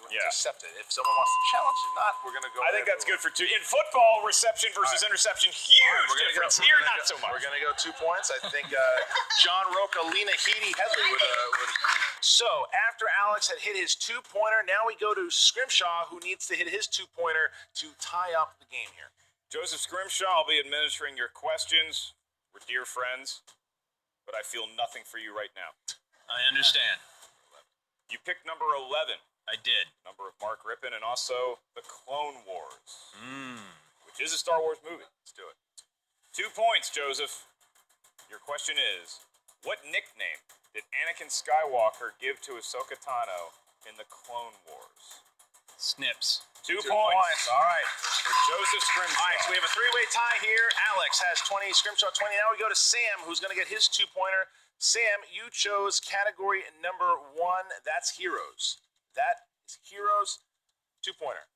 Intercepted. If someone wants to challenge it, not we're gonna go. I think that's good for 2. In football, reception versus interception, huge difference. Here, not so much. We're gonna go 2 points. I think John Roca, Lena Heaney, Headley with. So after Alex had hit his 2-pointer, now we go to Scrimshaw, who needs to hit his 2-pointer to tie up the game here. Joseph Scrimshaw, I'll be administering your questions. We're dear friends, but I feel nothing for you right now. I understand. You picked number 11. I did. Number of Mark Rippon, and also The Clone Wars, which is a Star Wars movie. Let's do it. 2 points, Joseph. Your question is, what nickname did Anakin Skywalker give to Ahsoka Tano in The Clone Wars? Snips. 2 points. All right. For Joseph Scrimshaw. All right, so we have a 3-way tie here. Alex has 20, Scrimshaw 20. Now we go to Sam, who's going to get his 2-pointer. Sam, you chose category number 1. That's heroes. That is heroes. 2-pointer.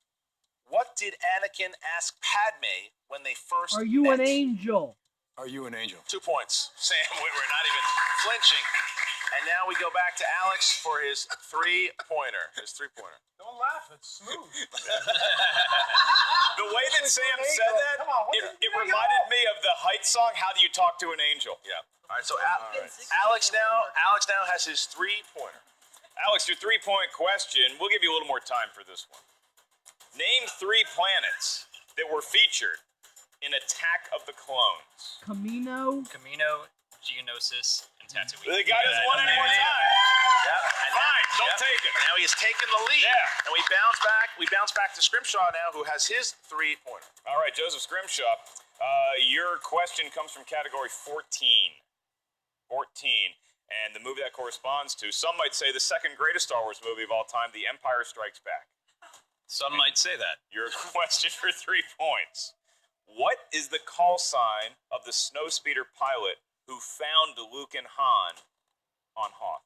What did Anakin ask Padme when they first Are you met? an angel? Are you an angel? 2 points. Sam Witwer not even flinching. And now we go back to Alex for his 3-pointer. Don't laugh, it's smooth. The way that Sam said that, it reminded me of the Heights song, How Do You Talk to an Angel? Yeah. All right, so Alex now has his 3-pointer. Alex, your 3-point question, we'll give you a little more time for this one. Name 3 planets that were featured in Attack of the Clones. Camino, Geonosis, and Tatooine. The guy doesn't want any more time. Fine, don't take it. Now he has taken the lead. Yeah. And we bounce back to Scrimshaw now, who has his 3-pointer. All right, Joseph Scrimshaw, your question comes from category 14. 14. And the movie that corresponds to, some might say, the second greatest Star Wars movie of all time, The Empire Strikes Back. Some might say that. Your question for 3 points. What is the call sign of the snowspeeder pilot who found Luke and Han on Hoth?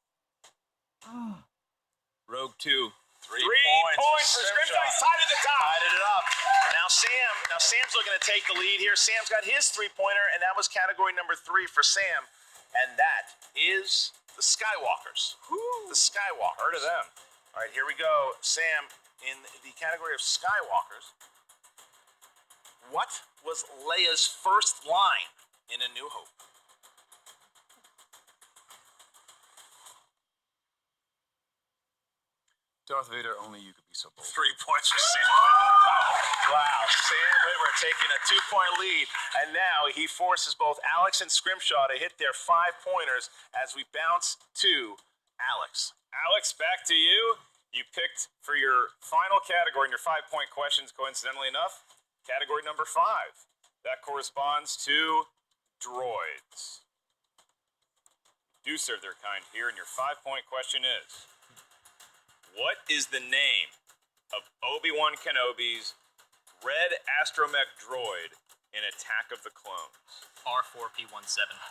Rogue 2. 3 points for Scrimshaw. He's tied at the top. Tied it up. Now Sam's looking to take the lead here. Sam's got his 3-pointer, and that was category number 3 for Sam. And that is the Skywalkers. The Skywalkers. Heard of them. All right, here we go. Sam, in the category of Skywalkers, what was Leia's first line in A New Hope? Darth Vader, only you could be so bold. 3 points for Sam Witwer. Wow, Sam Witwer taking a 2-point lead, and now he forces both Alex and Scrimshaw to hit their 5-pointers as we bounce to Alex. Alex, back to you. You picked for your final category in your 5-point questions, coincidentally enough, category number 5. That corresponds to droids. Do serve their kind here, and your 5-point question is, what is the name of Obi-Wan Kenobi's red astromech droid in Attack of the Clones? R4P17.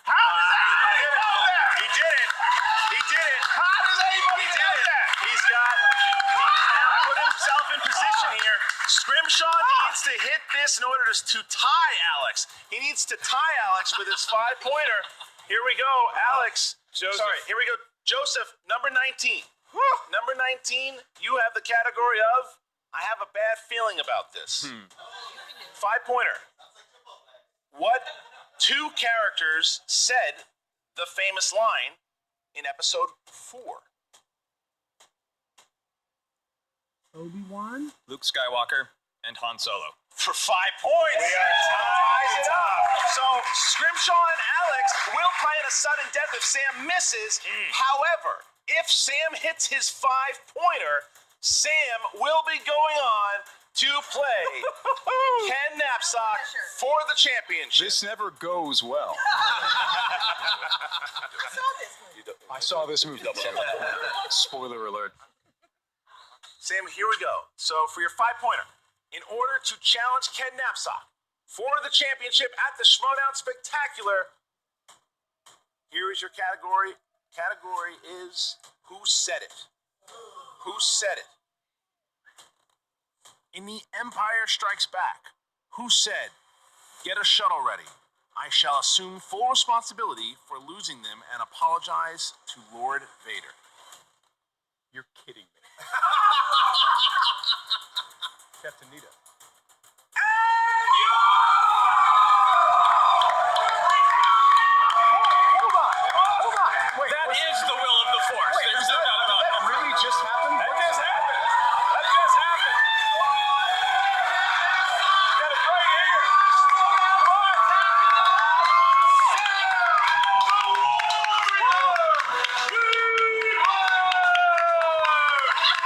How does anybody know that? He did it. How does anybody know that? He's now put himself in position here. Scrimshaw needs to hit this in order to tie Alex. He needs to tie Alex with his 5-pointer. Here we go, Alex. Joseph. Sorry, here we go. Joseph, number 19. Number 19, you have the category of, I have a bad feeling about this. 5-pointer. What 2 characters said the famous line in episode 4? Obi-Wan, Luke Skywalker, and Han Solo. For 5 points. We are tied it up. So Scrimshaw and Alex will play in a sudden death if Sam misses. However, if Sam hits his 5-pointer, Sam will be going on to play Ken Knapsack for the championship. This never goes well. I saw this movie. Spoiler alert. Sam, here we go. So for your 5-pointer, in order to challenge Ken Knapsack, for the championship at the Schmoedown Spectacular. Here is your category. Category is Who Said It? Who said it? In The Empire Strikes Back, who said, "Get a shuttle ready. I shall assume full responsibility for losing them and apologize to Lord Vader"? You're kidding me. Captain Nita. Hold on. Wait, That is the will of the Force. There's no doubt about it. That really just happened? That just happened. That just happened. Got it right here.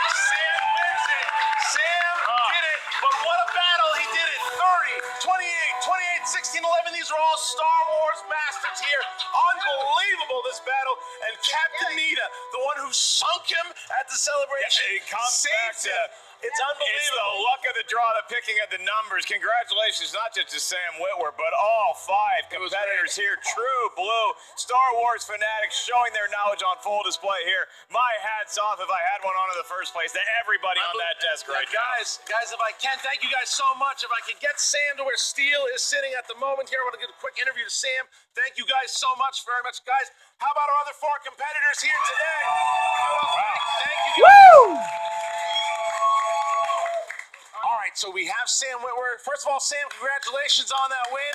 Sam wins it. Sam did it. But what a battle. He did it. 30, 28, 16, 11. These are all Star Wars masters here. Unbelievable, this battle. And Captain Nita, the one who sunk him at the celebration, It comes back saved to him. It's It's the unbelievable. luck of the draw, the picking of the numbers. Congratulations, not just to Sam Witwer, but all 5 competitors here. True blue Star Wars fanatics showing their knowledge on full display here. My hat's off, if I had one on in the first place, to everybody on that desk right now. Guys, if I can, thank you guys so much. If I can get Sam to where Steele is sitting at the moment here, I want to give a quick interview to Sam. Thank you guys so much, very much. Guys, how about our other 4 competitors here today? Thank you guys. All right, so we have Sam Witwer. First of all, Sam, congratulations on that win.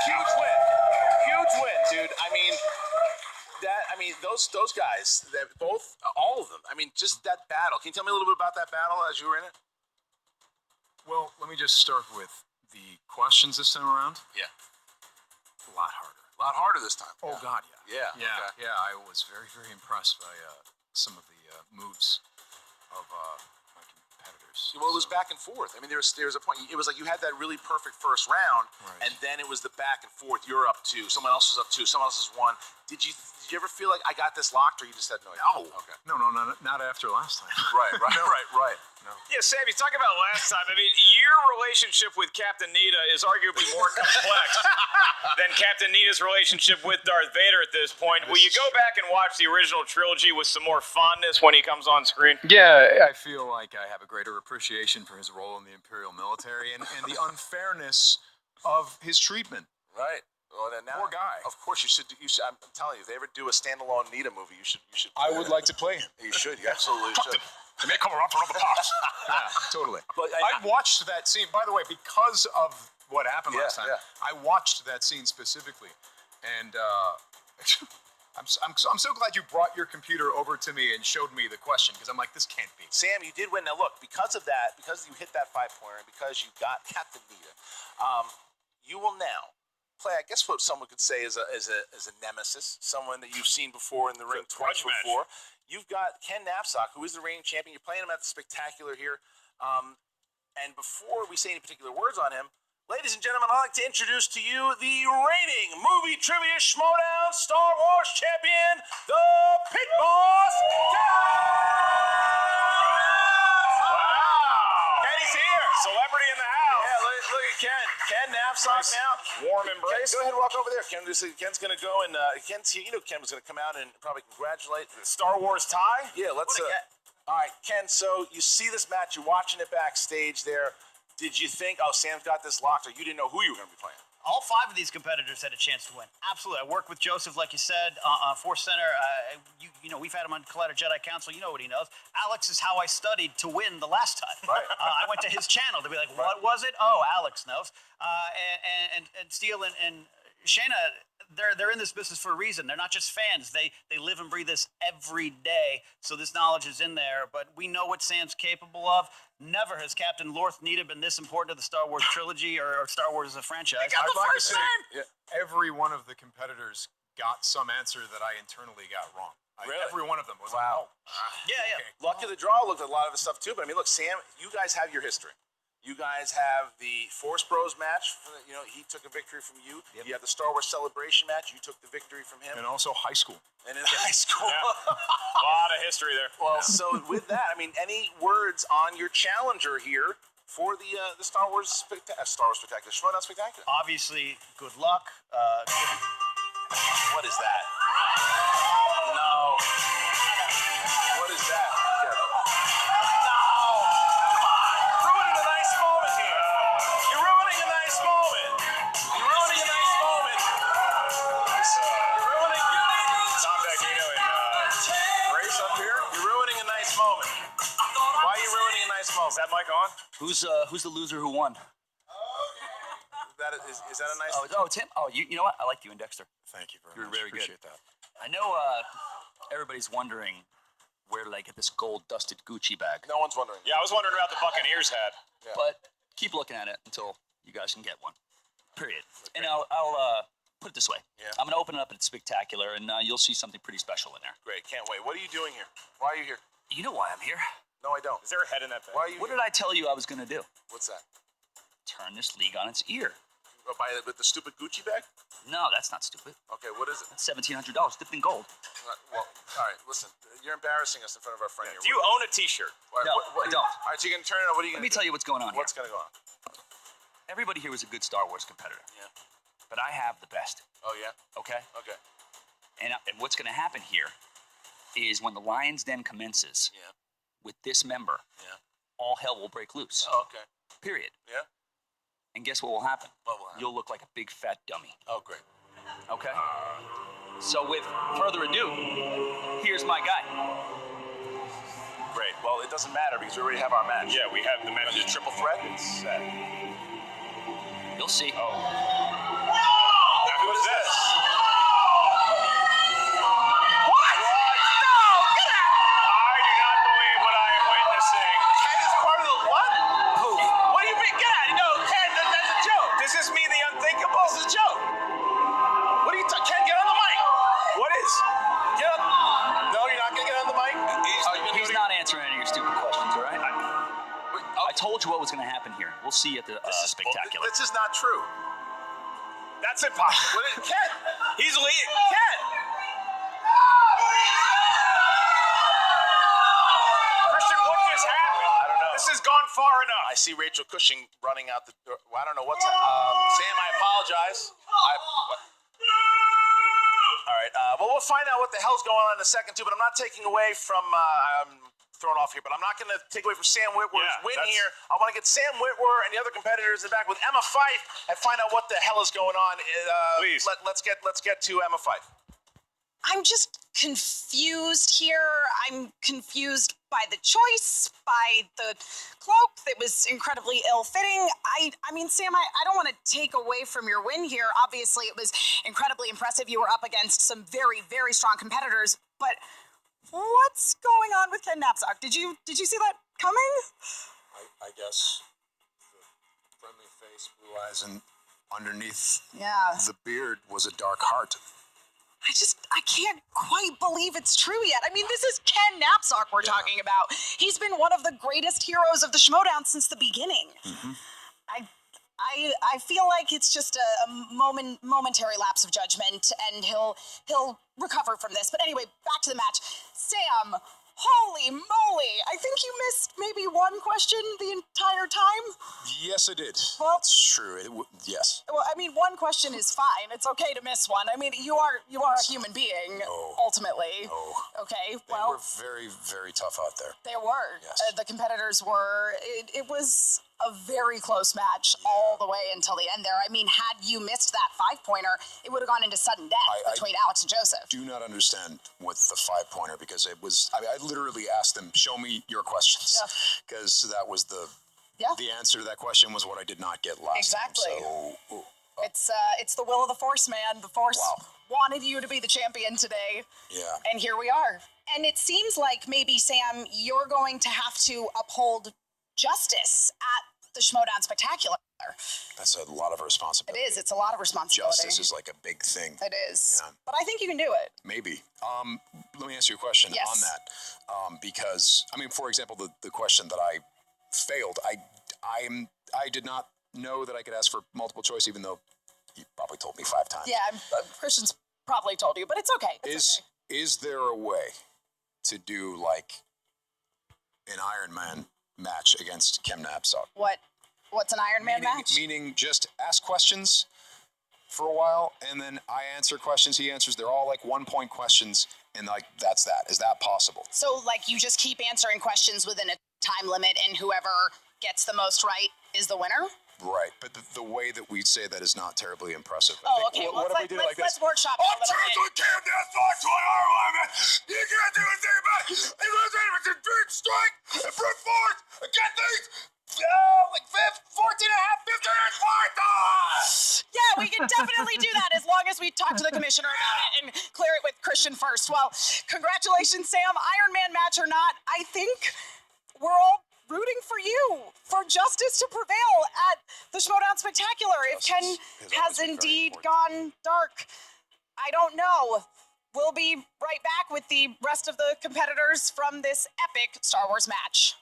Huge win. Huge win, dude. Those guys, all of them. Just that battle. Can you tell me a little bit about that battle as you were in it? Well, let me just start with the questions this time around. Yeah. A lot harder. A lot harder this time. Oh, God, yeah. Yeah. Okay. Yeah, I was very, very impressed by some of the moves of my competitors. Well, it was back and forth. There was a point. It was like you had that really perfect first round, Right. and then it was the back and forth. You're up 2, someone else was up 2, someone else is 1. Did you ever feel like I got this locked, or you just had no idea? No. Okay. No, not after last time. Right. No. Yeah, Sam, you talk about last time. Your relationship with Captain Nita is arguably more complex than Captain Nita's relationship with Darth Vader at this point. Will you go back and watch the original trilogy with some more fondness when he comes on screen? Yeah, I feel like I have a greater appreciation for his role in the Imperial military and the unfairness of his treatment. Right. Well, then now, Poor guy. Of course, you should. I'm telling you, if they ever do a standalone Nita movie, you should. I would like to play him. You should. You absolutely should. They may come around for another pass. Yeah, totally. But I watched that scene, by the way, because of what happened last time. Yeah. I watched that scene specifically, and I'm so glad you brought your computer over to me and showed me the question, because I'm like, this can't be. Sam, you did win. Now look, because of that, because you hit that 5-pointer, and because you got Captain Nita, you will now play, I guess what someone could say is a nemesis, someone that you've seen before in the ring twice before. You've got Ken Knapsack, who is the reigning champion. You're playing him at the Spectacular here. And before we say any particular words on him, ladies and gentlemen, I'd like to introduce to you the reigning movie trivia Schmoedown Star Wars champion, the Pit Boss. Kenny's here. Celebrity in the house. Yeah, look at Ken. Ken Knapsack now. Warm embrace. Go ahead and walk over there, Ken. Ken's going to go and Ken's here. Ken was going to come out and probably congratulate the Star Wars tie? Yeah, let's. All right, Ken. So you see this match. You're watching it backstage there. Did you think, oh, Sam's got this locked, or you didn't know who you were going to be playing? All 5 of these competitors had a chance to win. Absolutely. I worked with Joseph, like you said, Force Center. We've had him on Collider Jedi Council. You know what he knows. Alex is how I studied to win the last time. Right. I went to his channel to be like, what was it? Oh, Alex knows. And Steele and Shayna, they're in this business for a reason. They're not just fans. They live and breathe this every day. So this knowledge is in there. But we know what Sam's capable of. Never has Captain Lorth Nita been this important to the Star Wars trilogy or Star Wars as a franchise. I'd like to say every one of the competitors got some answer that I internally got wrong. Really? Every one of them was Wow. Yeah. Luck of the draw looked at a lot of the stuff too. But look, Sam, you guys have your history. You guys have the Force Bros match. He took a victory from you. Yep. You have the Star Wars Celebration match. You took the victory from him. And also high school. And in high school. Yeah. A lot of history there. Well, so with that, any words on your challenger here for the Star Wars Spectacular, Schmoedown Spectacular. Obviously, good luck. What is that? No. What is that? No. Ruining a nice moment here. You're ruining a nice moment. You're ruining a nice moment. You're ruining. Tom Bagnino and Grace up here. You're ruining a nice moment. Why are you ruining a nice moment? Is that mic on? Who's the loser who won? Is that a nice? Oh, Tim. Oh, you know what? I like you and Dexter. Thank you very You're much. very Appreciate good. that. I know everybody's wondering where did I get this gold-dusted Gucci bag. No one's wondering. Yeah, I was wondering about the Buccaneers hat. Yeah. But keep looking at it until you guys can get one. Period. And I'll put it this way. Yeah. I'm going to open it up at Spectacular, and you'll see something pretty special in there. Great, can't wait. What are you doing here? Why are you here? You know why I'm here? No, I don't. Is there a head in that bag? Why are you? What did I tell you I was going to do? What's that? Turn this league on its ear. With the stupid Gucci bag? No, that's not stupid. Okay, what is it? That's $1,700 dipped in gold. Well, all right, listen. You're embarrassing us in front of our friend here. Do you own a T-shirt? No, I don't. All right, so you're going to turn it on. What are you Let going me to do? tell you what's going on What's going to go on? here. Everybody here was a good Star Wars competitor. Yeah. But I have the best, Oh, yeah? okay? Okay. And what's going to happen here is when the Lions Den commences Yeah. with this member, Yeah. all hell will break loose. Oh, okay. Period. Yeah? And guess what will happen? What will happen? You'll look like a big fat dummy. Oh, great. Okay? So with further ado, here's my guy. Great. Well, it doesn't matter because we already have our match. Yeah, we have the match. The triple threat? It's set. You'll see. Oh. Now who's this? What? No! Get out! I do not believe what I am witnessing. Ken is part of the what? Who? What do you mean? Get out! No, Ken, that's a joke. Does this mean the unthinkable? This is a joke. What are you talking? Ken, get on the mic. What is? Get on. No, you're not going to get on the mic? He's not answering any of your stupid questions, all right? Oh, I told you what was going to happen here. We'll see at the Spectacular. This is not true. That's impossible. What is, Ken! He's leading. Ken! Christian, what just happened? I don't know. This has gone far enough. I see Rachel Cushing running out the door. Well, I don't know what's happening. Sam, I apologize. All right. Well, we'll find out what the hell's going on in a second, too. But I'm not taking away from. I'm thrown off here, but I'm not going to take away from Sam Witwer's win here. I want to get Sam Witwer and the other competitors in the back with Emma Fife and find out what the hell is going on. Please. Let's get to Emma Fife. I'm just confused here. I'm confused by the choice, by the cloak that was incredibly ill-fitting. I mean, Sam, I don't want to take away from your win here. Obviously, it was incredibly impressive. You were up against some very, very strong competitors, but what's going on with Ken Knapsack? Did you see that coming? I guess the friendly face, blue eyes, and underneath the beard was a dark heart. I can't quite believe it's true yet. I mean, this is Ken Knapsack we're talking about. He's been one of the greatest heroes of the Schmoedown since the beginning. Mm-hmm. I feel like it's just a momentary lapse of judgment, and he'll recover from this. But anyway, back to the match. Sam, holy moly! I think you missed maybe one question the entire time. Yes, I did. Well, it's true. Yes. Well, I mean, one question is fine. It's okay to miss one. I mean, you are a human being, ultimately. Oh. Okay, They were very, very tough out there. They were. Yes. The competitors were. It was a very close match all the way until the end there. I mean, had you missed that 5-pointer, it would have gone into sudden death between Alex and Joseph. Do not understand with the 5-pointer because it was. I mean, I literally asked them, "Show me your questions," because that was the answer to that question was what I did not get last Exactly. time. So, it's the will of the Force, man. The Force wanted you to be the champion today. Yeah. And here we are. And it seems like maybe, Sam, you're going to have to uphold justice at the Schmoedown Spectacular. That's a lot of responsibility. It is. It's a lot of responsibility. Justice is like a big thing. It is. Yeah. But I think you can do it. Maybe. Let me ask you a question on that. Because, I mean, for example, the question that I failed, I did not know that I could ask for multiple choice, even though you probably told me 5 times. Yeah, Christian's probably told you, but it's okay. Is there a way to do like an Iron Man match against Ken Knapsack. What's an Iron Man match? Meaning just ask questions for a while, and then I answer questions, he answers. They're all like 1-point questions, and like that's that. Is that possible? So like you just keep answering questions within a time limit, and whoever gets the most right is the winner? Right, but the way that we say that is not terribly impressive. Oh, okay. Well, let's workshop it a little bit. Ken Knapsack to an Iron Man. You can't do anything about it. It was a brute strike and brute force against these. Like 14 and a half, 15 and fight. Yeah, we can definitely do that as long as we talk to the commissioner about it and clear it with Christian first. Well, congratulations, Sam. Iron Man match or not, I think we're all rooting for you, for justice to prevail at the Schmoedown Spectacular. If Ken has indeed gone dark, I don't know. We'll be right back with the rest of the competitors from this epic Star Wars match.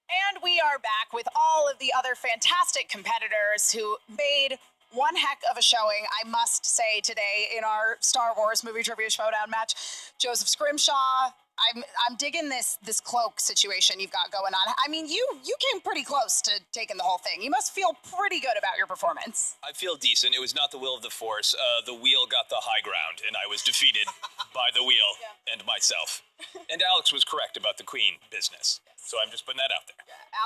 And we are back with all of the other fantastic competitors who made one heck of a showing, I must say, today in our Star Wars Movie Trivia Schmoedown match. Joseph Scrimshaw, I'm digging this cloak situation you've got going on. I mean, you came pretty close to taking the whole thing. You must feel pretty good about your performance. I feel decent. It was not the will of the Force. The wheel got the high ground, and I was defeated by the wheel and myself. And Alex was correct about the Queen business. So I'm just putting that out there.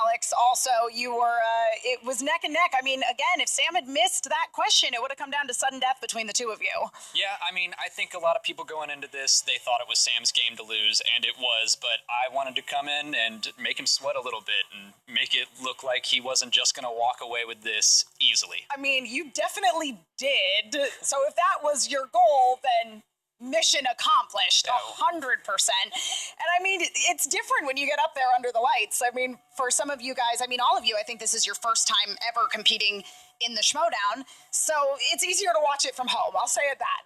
Alex, also, you were, it was neck and neck. I mean, again, if Sam had missed that question, it would have come down to sudden death between the two of you. Yeah, I mean, I think a lot of people going into this, they thought it was Sam's game to lose, and it was, but I wanted to come in and make him sweat a little bit and make it look like he wasn't just going to walk away with this easily. I mean, you definitely did. So if that was your goal, then mission accomplished, 100%. And I mean, it's different when you get up there under the lights. I mean, for some of you guys, I mean, all of you, I think this is your first time ever competing in the Schmoedown, so it's easier to watch it from home. I'll say it that.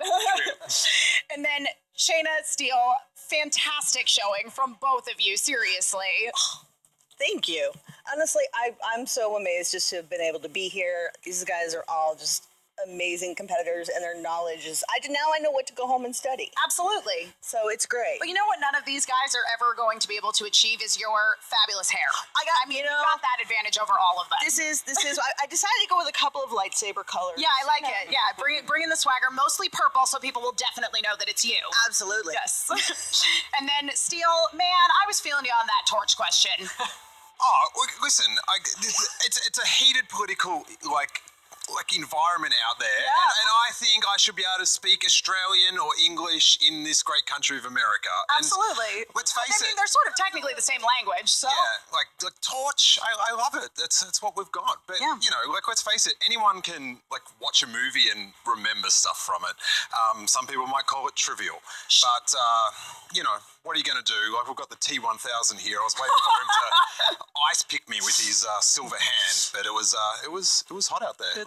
And then Shayna, Steele, fantastic showing from both of you, seriously. Thank you. Honestly, I'm so amazed just to have been able to be here. These guys are all just amazing competitors, and their knowledge is, now I know what to go home and study. Absolutely. So it's great. But you know what none of these guys are ever going to be able to achieve is your fabulous hair. I mean, you got that advantage over all of them. This is, I decided to go with a couple of lightsaber colors. Yeah, I like it. Yeah, bring in the swagger, mostly purple, so people will definitely know that it's you. Absolutely. Yes. And then Steele, man, I was feeling you on that torch question. Oh, listen, it's a heated political, like environment out there, and I think I should be able to speak Australian or English in this great country of America. Absolutely. And let's face it, they're sort of technically the same language, so. Yeah, like torch, I love it. That's what we've got. But you know, like let's face it, anyone can like watch a movie and remember stuff from it. Some people might call it trivial, but you know, what are you going to do? Like we've got the T-1000 here. I was waiting for him to ice pick me with his silver hand, but it was hot out there.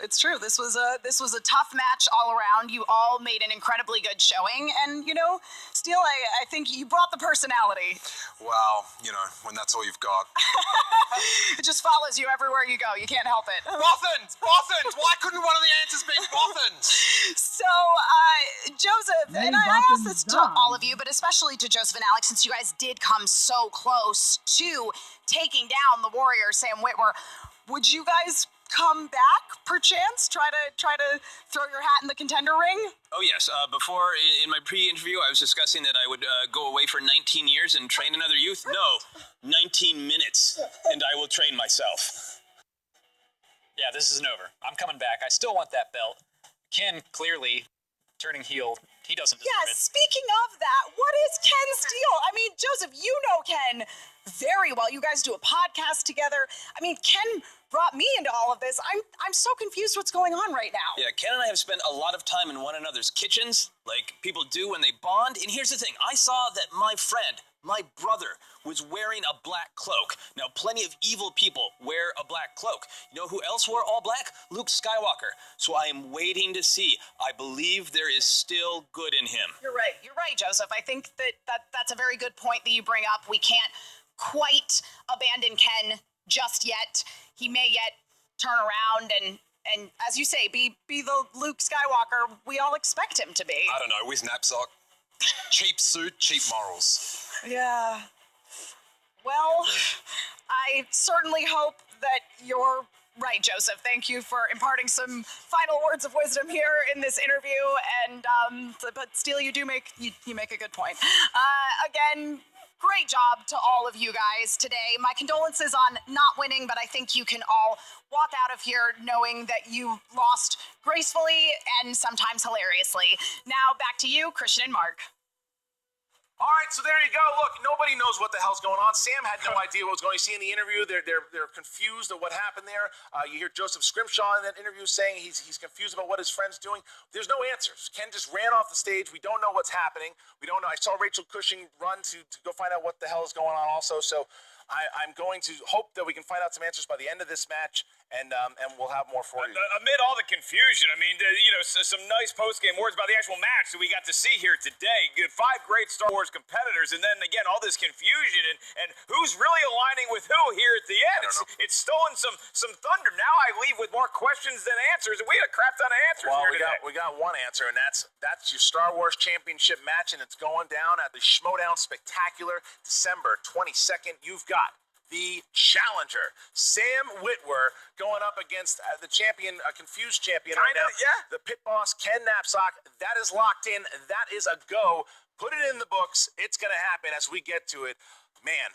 It's true. This was a tough match all around. You all made an incredibly good showing, and you know, Steele, I think you brought the personality. Well, you know, when that's all you've got, it just follows you everywhere you go. You can't help it. Bothans. Why couldn't one of the answers be Bothans? So, Joseph, and I asked this to all of you, but especially to Joseph and Alex, since you guys did come so close to taking down the warrior Sam Witwer, would you guys come back, perchance? Try to throw your hat in the contender ring? Oh, yes. Before, in my pre-interview, I was discussing that I would go away for 19 years and train another youth. No, 19 minutes, and I will train myself. Yeah, this isn't over. I'm coming back. I still want that belt. Ken, clearly, turning heel, he doesn't deserve it. Yeah, speaking of that, what is Ken's deal? I mean, Joseph, you know Ken very well. You guys do a podcast together. I mean, Ken brought me into all of this. I'm so confused what's going on right now. Yeah, Ken and I have spent a lot of time in one another's kitchens, like people do when they bond. And here's the thing. I saw that my friend, my brother, was wearing a black cloak. Now, plenty of evil people wear a black cloak. You know who else wore all black? Luke Skywalker. So I am waiting to see. I believe there is still good in him. You're right, Joseph. I think that's a very good point that you bring up. We can't quite abandon Ken just yet. He may yet turn around and as you say, be the Luke Skywalker we all expect him to be. I don't know, with knapsack, cheap suit, cheap morals. Yeah. Well, I certainly hope that you're right, Joseph. Thank you for imparting some final words of wisdom here in this interview. And but Steele, you do make you make a good point. Again, great job to all of you guys today. My condolences on not winning, but I think you can all walk out of here knowing that you lost gracefully and sometimes hilariously. Now back to you, Christian and Mark. All right, so there you go. Look, nobody knows what the hell's going on. Sam had no idea what was going on. You see in the interview, they're confused at what happened there. You hear Joseph Scrimshaw in that interview saying he's confused about what his friend's doing. There's no answers. Ken just ran off the stage. We don't know what's happening. We don't know. I saw Rachel Cushing run to go find out what the hell is going on also. So I'm going to hope that we can find out some answers by the end of this match, and we'll have more for you. Amid all the confusion, I mean, some nice post-game words about the actual match that we got to see here today. 5 great Star Wars competitors, and then again, all this confusion and who's really aligning with who here at the end. It's stolen some thunder. Now I leave with more questions than answers, and we had a crap ton of answers here today. We got one answer, and that's your Star Wars Championship match, and it's going down at the Schmoedown Spectacular, December 22nd. You've got the challenger, Sam Witwer, going up against the champion, a confused champion right now. Yeah. The pit boss, Ken Knapsack. That is locked in. That is a go. Put it in the books. It's going to happen as we get to it. Man,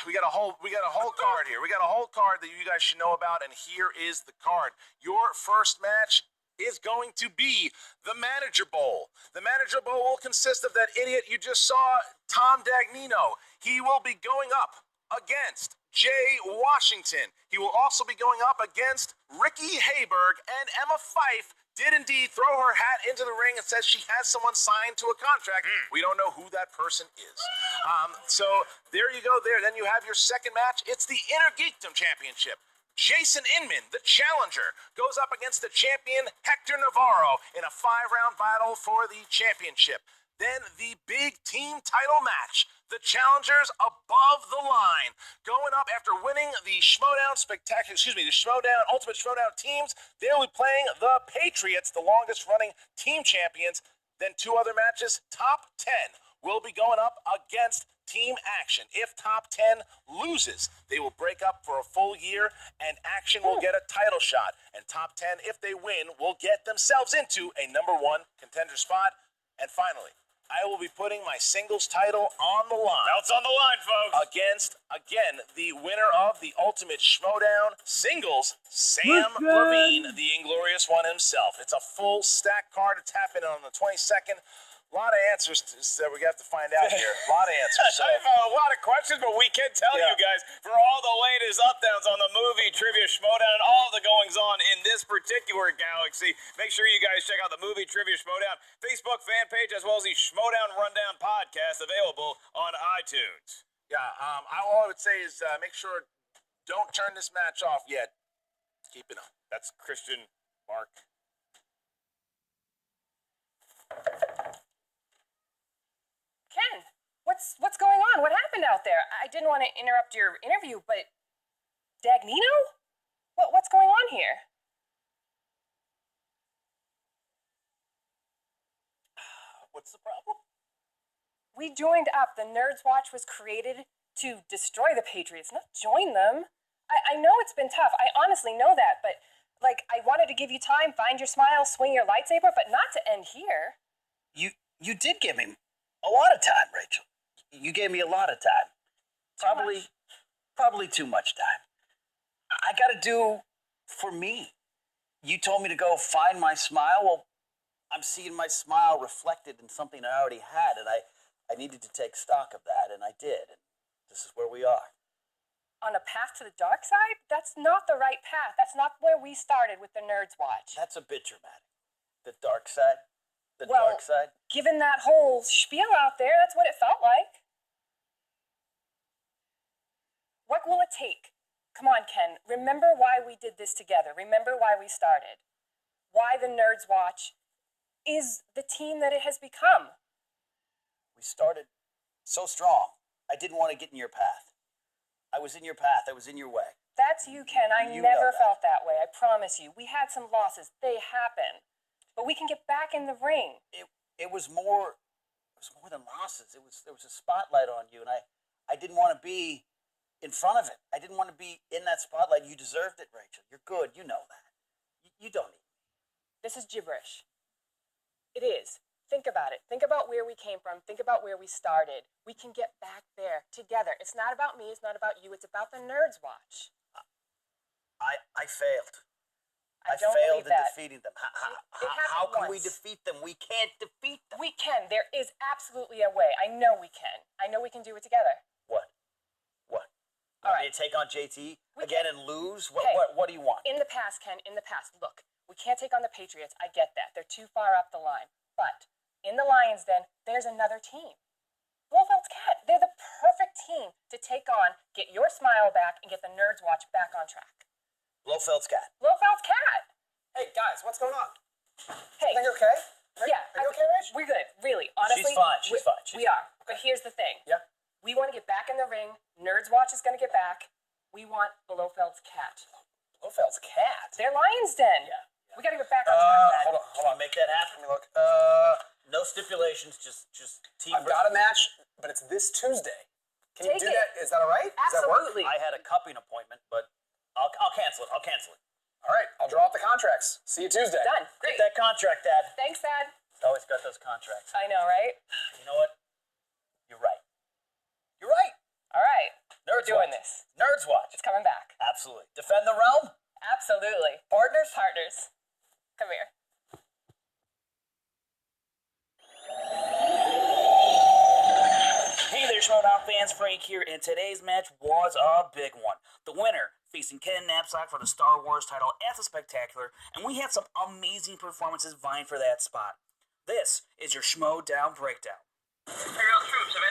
we got a whole card here. We got a whole card that you guys should know about, and here is the card. Your first match is going to be the Manager Bowl. The Manager Bowl will consist of that idiot you just saw, Tom Dagnino. He will be going up against Jay Washington. He will also be going up against Ricky Hayberg, and Emma Fife did indeed throw her hat into the ring and says she has someone signed to a contract. We don't know who that person is. So there you go there. Then you have your second match. It's the Inner Geekdom Championship. Jason Inman, the challenger, goes up against the champion Hector Navarro in a 5-round battle for the championship. Then the big team title match. The challengers above the line, going up after winning the Schmoedown Ultimate Schmoedown teams. They'll be playing the Patriots, the longest running team champions. Then 2 other matches. Top 10 will be going up against Team Action. If Top 10 loses, they will break up for a full year, and Action will get a title shot. And Top 10, if they win, will get themselves into a number 1 contender spot. And finally, I will be putting my singles title on the line. Belt's on the line, folks. Against, again, the winner of the Ultimate Schmoedown singles, Sam Levine, the Inglorious One himself. It's a full stack card to tap in on the 22nd. A lot of answers that we have to find out here. A lot of answers. So. I have a lot of questions, but we can tell you guys, for all the latest updowns on the movie Trivia Schmoedown and all the goings-on in this particular galaxy, make sure you guys check out the movie Trivia Schmoedown Facebook fan page, as well as the Schmoedown Rundown podcast available on iTunes. Yeah, all I would say is make sure, don't turn this match off yet. Keep it on. That's Christian, Mark. Ken, what's going on? What happened out there? I didn't want to interrupt your interview, but Dagnino? What's going on here? What's the problem? We joined up. The Nerds Watch was created to destroy the Patriots, not join them. I know it's been tough. I honestly know that, but I wanted to give you time, find your smile, swing your lightsaber, but not to end here. You did give me a lot of time, Rachel. You gave me a lot of time. Probably too much time. I got to do for me. You told me to go find my smile. Well, I'm seeing my smile reflected in something I already had, and I needed to take stock of that, and I did. And this is where we are. On a path to the dark side? That's not the right path. That's not where we started with the Nerds Watch. That's a bit dramatic. The dark side? The dark side? Given that whole spiel out there, that's what it felt like. What will it take? Come on, Ken. Remember why we did this together. Remember why we started. Why the Nerds Watch is the team that it has become. We started so strong. I didn't want to get in your path. I was in your path. I was in your way. That's you, Ken. I never felt that way. I promise you. We had some losses. They happen. But we can get back in the ring. It was more than losses. There was a spotlight on you, and I didn't want to be in front of it. I didn't want to be in that spotlight. You deserved it, Rachel. You're good. You know that. You don't need me. This is gibberish. It is. Think about it. Think about where we came from. Think about where we started. We can get back there together. It's not about me. It's not about you. It's about the Nerds Watch. I failed. I don't failed believe in that. defeating them. It How happened can we once. defeat them? We can't defeat them. We can. There is absolutely a way. I know we can. I know we can do it together. What? All Want right. me to take on JT again and lose? Hey, What do you want? In the past, Ken, in the past, look, we can't take on the Patriots. I get that. They're too far up the line. But in the Lions' Den, there's another team. Blofeld's Cat. They're the perfect team to take on, get your smile back, and get the Nerds Watch back on track. Blofeld's Cat. Blofeld's Cat. Hey, guys, what's going on? Hey. Are you okay? Yeah. Are you okay, Rach? We're good. Really. Honestly. She's fine. She's fine. We are. But here's the thing. Yeah. We want to get back in the ring. Nerds Watch is going to get back. We want Blofeld's Cat. Blofeld's Cat? They're Lions' Den. Yeah. We got to get back on track. Hold on. Make that happen. Let me look. No stipulations. Just team. I've got a match, but it's this Tuesday. Can you Take do it. that? Is that all right? Does that work? Absolutely. I had a cupping appointment, but I'll cancel it. All right, I'll draw up the contracts. See you Tuesday. Done. Great. Get that contract, Dad. Thanks, Dad. It's always got those contracts. I know, right? You know what? You're right. You're right. All right. Nerds We're doing Watch. this. Nerds Watch. It's coming back. Absolutely. Defend the realm. Absolutely. Partners. Partners. Come here. Hey there, Schmoedown fans, Frank here, and today's match was a big one. The winner facing Ken Knapsack for the Star Wars title at the Spectacular, and we had some amazing performances vying for that spot. This is your Schmoedown breakdown.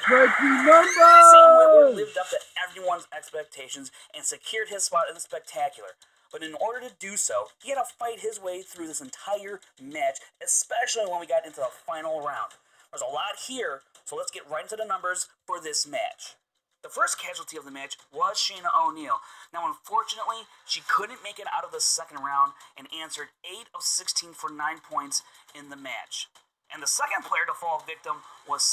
Breaking Sam Witwer numbers! lived up to everyone's expectations and secured his spot in the Spectacular. But in order to do so, he had to fight his way through this entire match, especially when we got into the final round. There's a lot here, so let's get right into the numbers for this match. The first casualty of the match was Shayna O'Neal. Now, unfortunately, she couldn't make it out of the second round and answered 8 of 16 for 9 points in the match. And the second player to fall victim was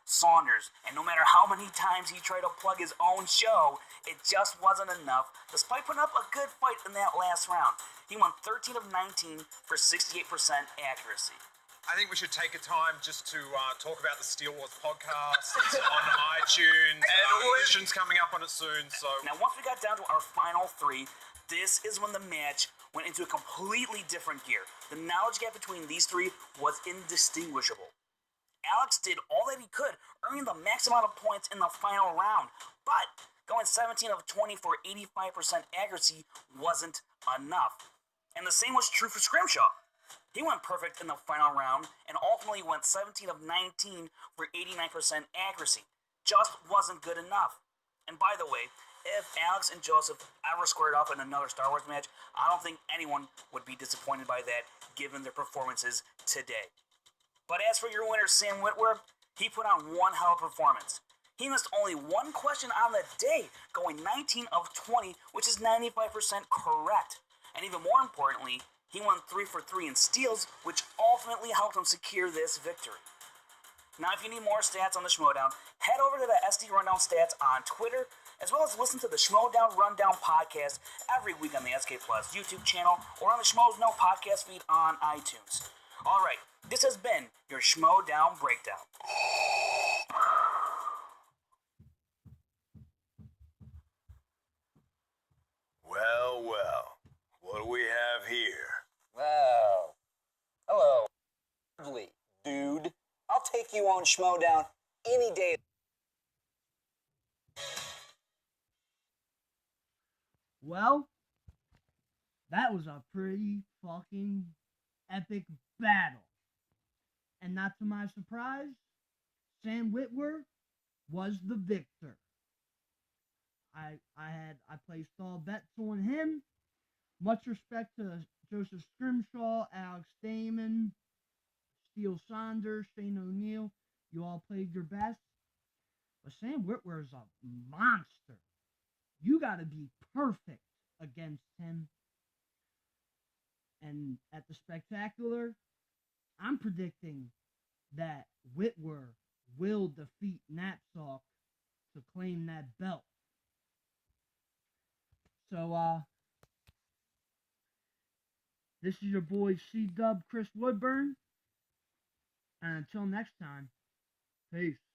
Saunders. And no matter how many times he tried to plug his own show, it just wasn't enough, despite putting up a good fight in that last round. He won 13 of 19 for 68% accuracy. I think we should take a time just to talk about the Steel Wars podcast. It's on iTunes. And auditions coming up on it soon. So now, once we got down to our final three, this is when the match went into a completely different gear. The knowledge gap between these three was indistinguishable. Alex did all that he could, earning the max amount of points in the final round, but going 17 of 20 for 85% accuracy wasn't enough. And the same was true for Scrimshaw. He went perfect in the final round and ultimately went 17 of 19 for 89% accuracy. Just wasn't good enough. And by the way, if Alex and Joseph ever squared off in another Star Wars match, I don't think anyone would be disappointed by that given their performances today. But as for your winner, Sam Witwer, he put on one hell of a performance. He missed only one question on the day, going 19 of 20, which is 95% correct. And even more importantly, he won 3 for 3 in steals, which ultimately helped him secure this victory. Now, if you need more stats on the Schmoedown, head over to the SD Rundown Stats on Twitter, as well as listen to the Schmoedown Rundown podcast every week on the SK Plus YouTube channel or on the Schmoes Know podcast feed on iTunes. All right, this has been your Schmoedown Breakdown. Well, what do we have here? Wow. Hello. Lovely, dude. I'll take you on Schmoedown any day. Well, that was a pretty fucking epic battle. And not to my surprise, Sam Witwer was the victor. I placed all bets on him. Much respect to Joseph Scrimshaw, Alex Damon, Saunders, Shane O'Neal. You all played your best. But Sam Witwer is a monster. You got to be perfect against him. And at the Spectacular, I'm predicting that Witwer will defeat Knapsack to claim that belt. So, this is your boy C-Dub Chris Woodburn. And until next time, peace.